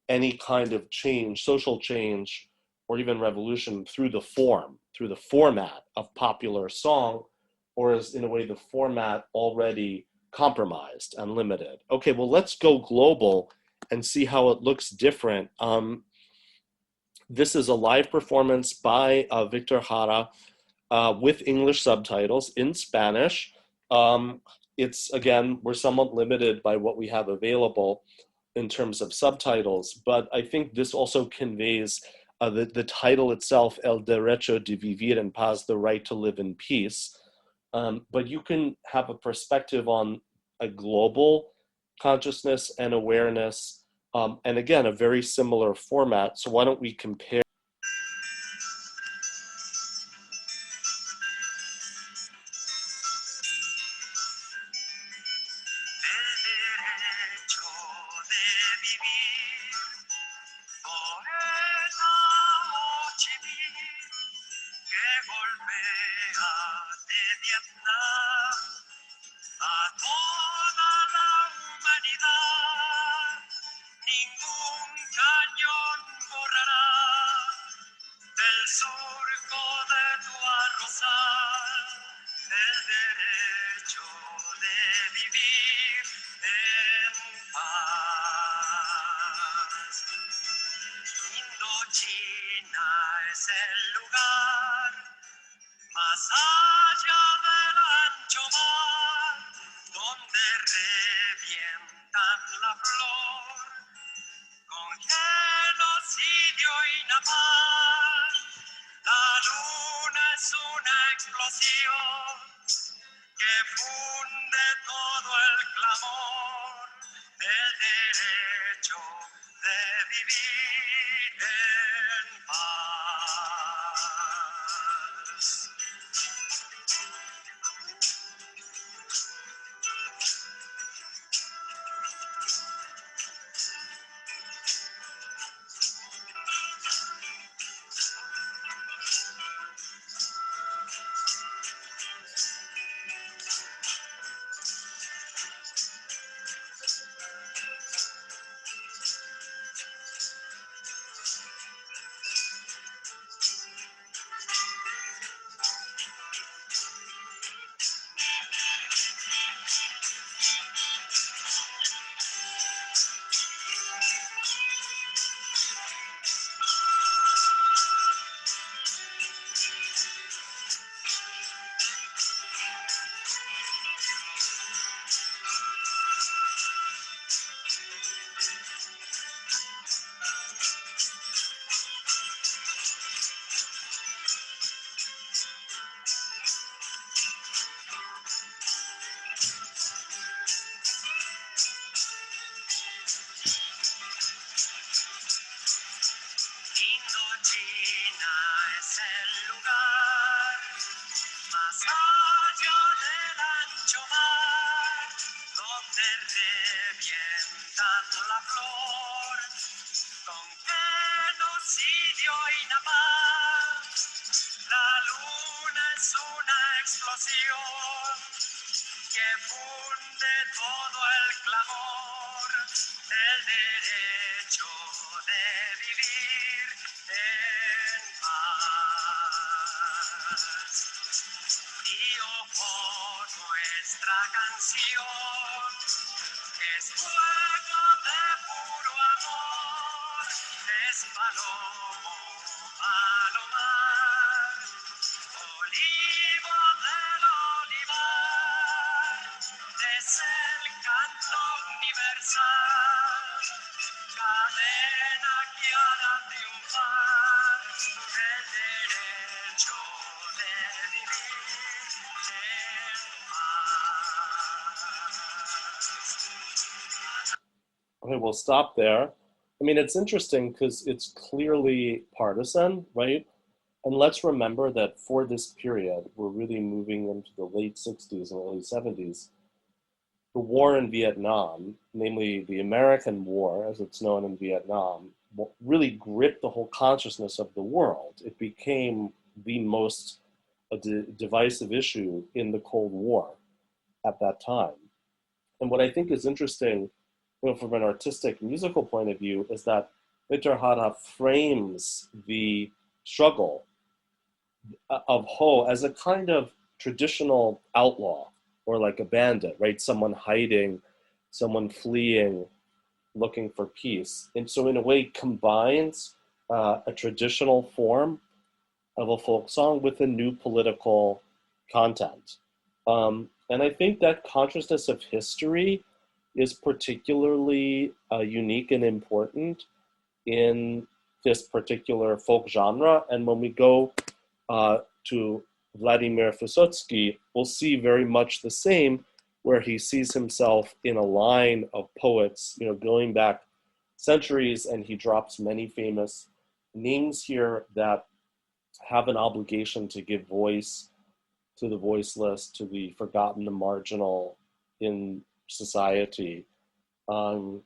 any kind of change, social change, or even revolution through the format of popular song, or is in a way the format already compromised and limited? Okay, well, let's go global and see how it looks different. This is a live performance by Victor Jara with English subtitles in Spanish. It's, again, we're somewhat limited by what we have available in terms of subtitles, but I think this also conveys the title itself, El Derecho de Vivir en Paz, the right to live in peace. But you can have a perspective on a global consciousness and awareness, and again, a very similar format. So why don't we compare? China es el lugar más allá del ancho mar, donde revientan la flor con genocidio y napalm. La luna es una explosión que funde todo el mucho mar, donde revientan la flor, con genocidio y napalm. La luna es una explosión que funde todo el clamor del derecho de vivir en paz. Y ojo, nuestra canción es fuego de puro amor, es palomo, palomar, olivo del olivar, es el canto universal, cadena que hará triunfar el derecho de vivir en paz. Okay, we'll stop there. I mean, it's interesting because it's clearly partisan, right? And let's remember that for this period, we're really moving into the late 60s and early 70s. The war in Vietnam, namely the American War, as it's known in Vietnam, really gripped the whole consciousness of the world. It became the most divisive issue in the Cold War at that time. And what I think is interesting, from an artistic musical point of view, is that Victor Jara frames the struggle of Ho as a kind of traditional outlaw, or like a bandit, right? Someone hiding, someone fleeing, looking for peace. And so in a way combines a traditional form of a folk song with a new political content. And I think that consciousness of history is particularly unique and important in this particular folk genre. And when we go to Vladimir Vysotsky, we'll see very much the same, where he sees himself in a line of poets, going back centuries, and he drops many famous names here that have an obligation to give voice to the voiceless, to the forgotten, the marginal in society. And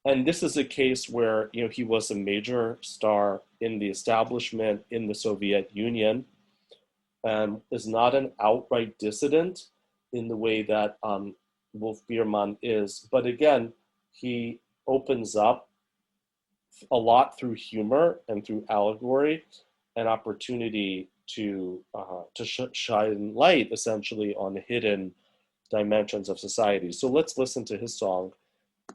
this is a case where he was a major star in the establishment in the Soviet Union, and is not an outright dissident in the way that Wolf Biermann is. But again, he opens up a lot through humor and through allegory, an opportunity to shine light essentially on the hidden dimensions of society. So let's listen to his song,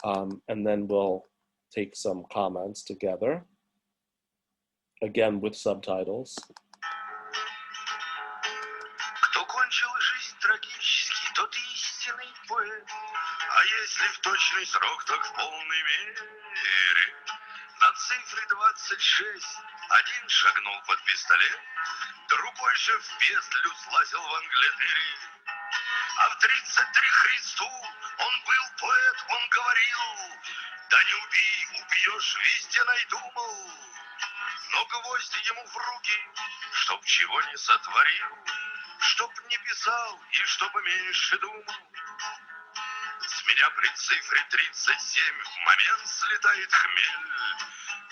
and then we'll take some comments together, again with subtitles. Кто кончил жизнь трагически, тот истинный поэт. А если в точный срок, так в полной мере. На цифре 26 один шагнул под пистолет, другой же в петлю слазил в Англитере. А в 33 Христу он был поэт, он говорил: да не убей, убьешь, везде найду, мол. Но гвозди ему в руки, чтоб чего не сотворил, чтоб не писал и чтобы меньше думал. С меня при цифре 37 в момент слетает хмель.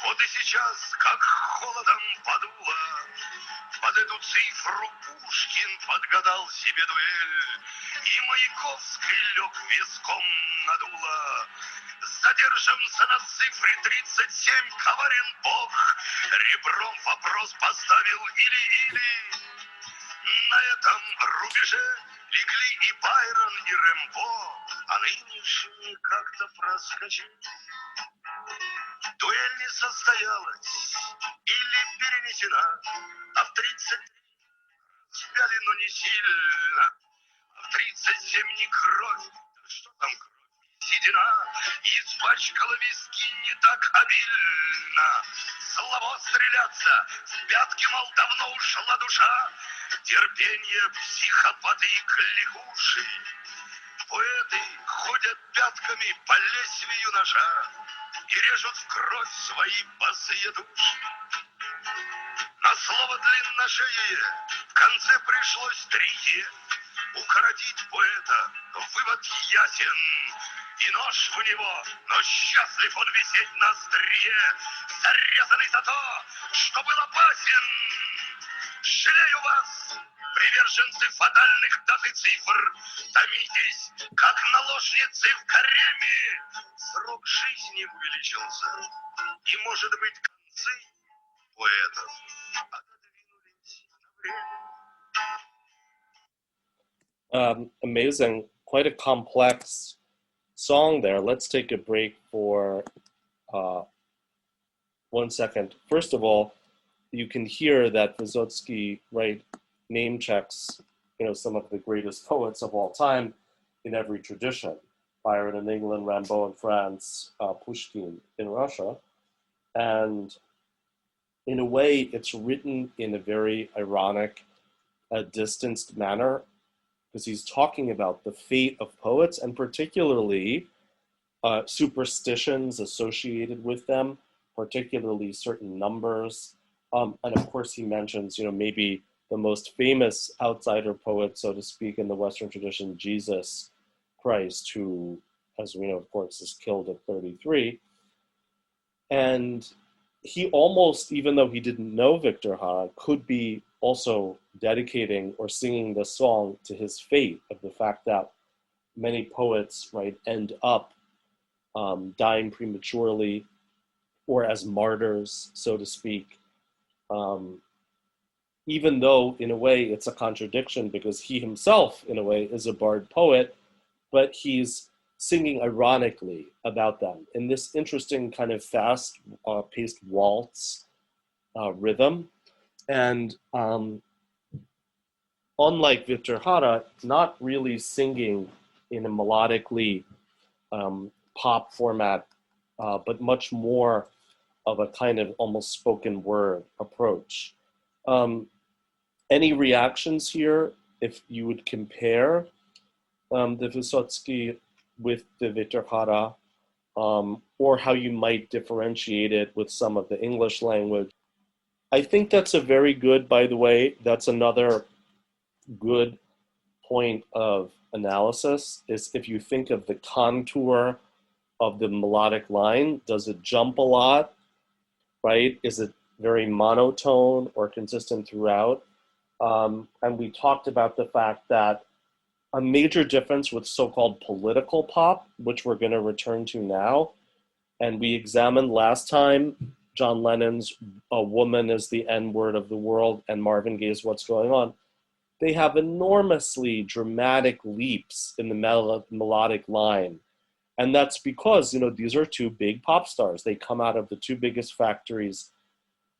Вот и сейчас, как холодом подуло, под эту цифру Пушкин подгадал себе дуэль, и Маяковский лег виском надуло. Задержимся на цифре 37, коварен Бог, ребром вопрос поставил или-или. На этом рубеже легли и Байрон, и Рэмбо, а нынешние как-то проскочили. Дуэль не состоялась или перенесена, а в 33 спяли, но не сильно, а в 37 не кровь, да что там кровь, седина, испачкала виски не так обильно. Слабо стреляться, в пятки, мол, давно ушла душа, терпение психопаты и кликуши. Поэты ходят пятками по лезвию ножа и режут в кровь свои босые души. На слово длинношеее в конце пришлось 3 «е», Укоротить поэта вывод ясен, и нож у него, но счастлив он висеть на острие, зарезанный за то, что был опасен. Жалею вас, приверженцы фатальных дат и цифр, томитесь, как наложницы в гареме. Срок жизни увеличился, и, может быть, концы поэтов отодвинулись на время. Amazing, quite a complex song there. Let's take a break for 1 second. First of all, you can hear that Vysotsky, right, name checks, some of the greatest poets of all time in every tradition. Byron in England, Rimbaud in France, Pushkin in Russia. And in a way, it's written in a very ironic, distanced manner, because he's talking about the fate of poets and particularly superstitions associated with them, particularly certain numbers. And of course, he mentions, maybe the most famous outsider poet, so to speak, in the Western tradition, Jesus Christ, who, as we know, of course, is killed at 33. And he almost, even though he didn't know Victor Jara, could be also dedicating or singing this song to his fate, of the fact that many poets, right, end up dying prematurely or as martyrs, so to speak, even though in a way it's a contradiction because he himself, in a way, is a bard poet, but he's singing ironically about them in this interesting kind of fast-paced waltz rhythm. And unlike Victor Jara, not really singing in a melodically pop format, but much more of a kind of almost spoken word approach. Any reactions here, if you would compare the Vysotsky with the Victor Jara, or how you might differentiate it with some of the English language? I think that's a very good, by the way, that's another good point of analysis, is if you think of the contour of the melodic line, does it jump a lot, right? Is it very monotone or consistent throughout? And we talked about the fact that a major difference with so-called political pop, which we're going to return to now, and we examined last time John Lennon's "A Woman is the N-Word of the World" and Marvin Gaye's "What's Going On," they have enormously dramatic leaps in the melodic line. And that's because, these are two big pop stars. They come out of the two biggest factories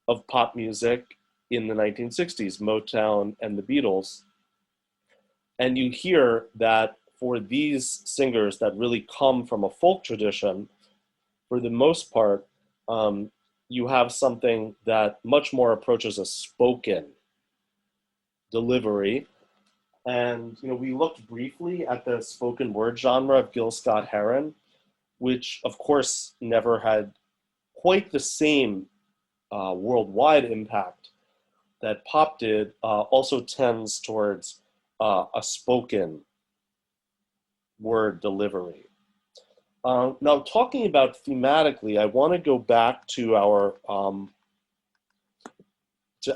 of pop music in the 1960s, Motown and the Beatles. And you hear that for these singers that really come from a folk tradition, for the most part, you have something that much more approaches a spoken delivery. And we looked briefly at the spoken word genre of Gil Scott-Heron, which of course never had quite the same worldwide impact that pop did, also tends towards a spoken word delivery. Now, talking about thematically, I want to go back to our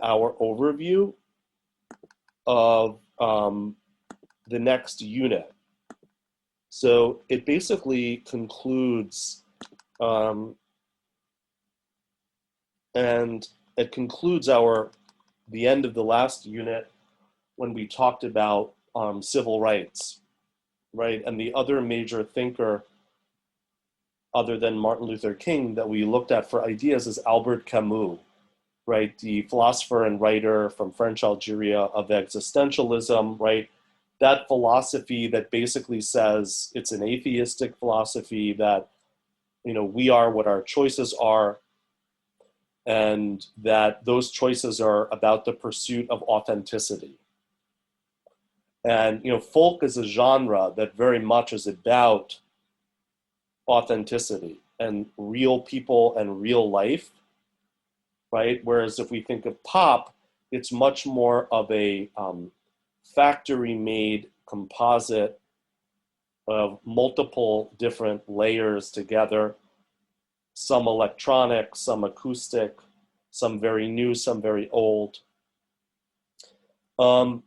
overview of the next unit. So it basically concludes, and it concludes the end of the last unit when we talked about civil rights, right? And the other major thinker, other than Martin Luther King, that we looked at for ideas is Albert Camus, right? The philosopher and writer from French Algeria of existentialism, right? That philosophy that basically says it's an atheistic philosophy that, we are what our choices are, and that those choices are about the pursuit of authenticity. And, folk is a genre that very much is about authenticity and real people and real life, right? Whereas if we think of pop, it's much more of a factory-made composite of multiple different layers together, some electronic, some acoustic, some very new, some very old. And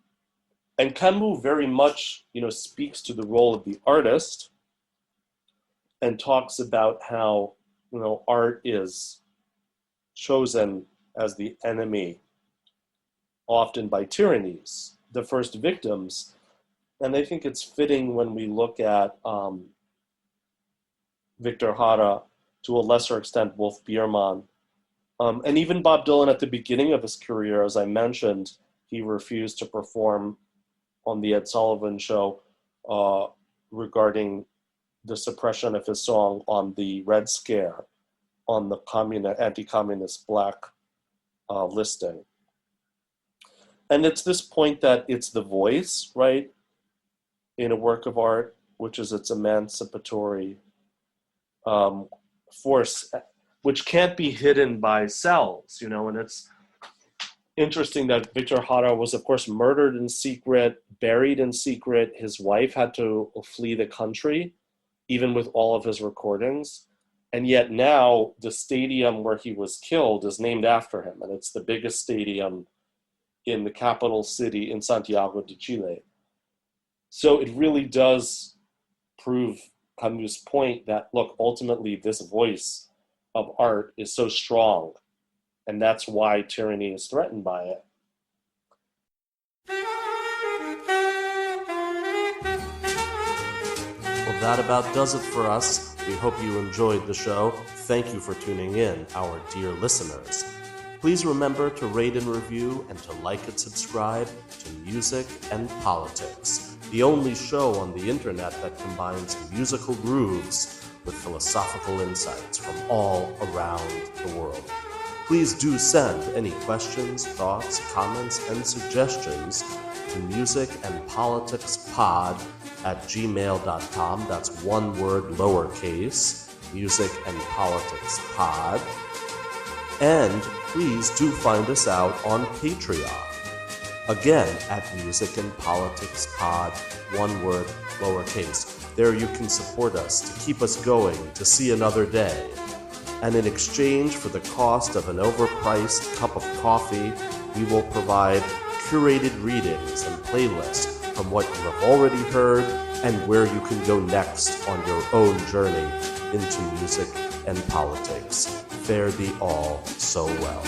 Camus very much, speaks to the role of the artist and talks about how, art is chosen as the enemy, often by tyrannies, the first victims. And I think it's fitting when we look at Victor Jara, to a lesser extent, Wolf Biermann, and even Bob Dylan at the beginning of his career. As I mentioned, he refused to perform on the Ed Sullivan Show regarding the suppression of his song on the Red Scare, on the anti-communist black listing. And it's this point that it's the voice, right, in a work of art, which is its emancipatory force, which can't be hidden by cells, and it's interesting that Victor Jara was, of course, murdered in secret, buried in secret. His wife had to flee the country, even with all of his recordings. And yet now the stadium where he was killed is named after him, and it's the biggest stadium in the capital city in Santiago de Chile. So it really does prove Camus' point that, look, ultimately this voice of art is so strong, and that's why tyranny is threatened by it. Well, that about does it for us. We hope you enjoyed the show. Thank you for tuning in, our dear listeners. Please remember to rate and review and to like and subscribe to Music and Politics, the only show on the internet that combines musical grooves with philosophical insights from all around the world. Please do send any questions, thoughts, comments, and suggestions to musicandpoliticspod@gmail.com. That's one word lowercase, musicandpoliticspod. And please do find us out on Patreon. Again, at Music and Politics Pod, one word lowercase. There you can support us to keep us going, to see another day. And in exchange for the cost of an overpriced cup of coffee, we will provide curated readings and playlists from what you have already heard and where you can go next on your own journey into music and politics. Fare thee all so well.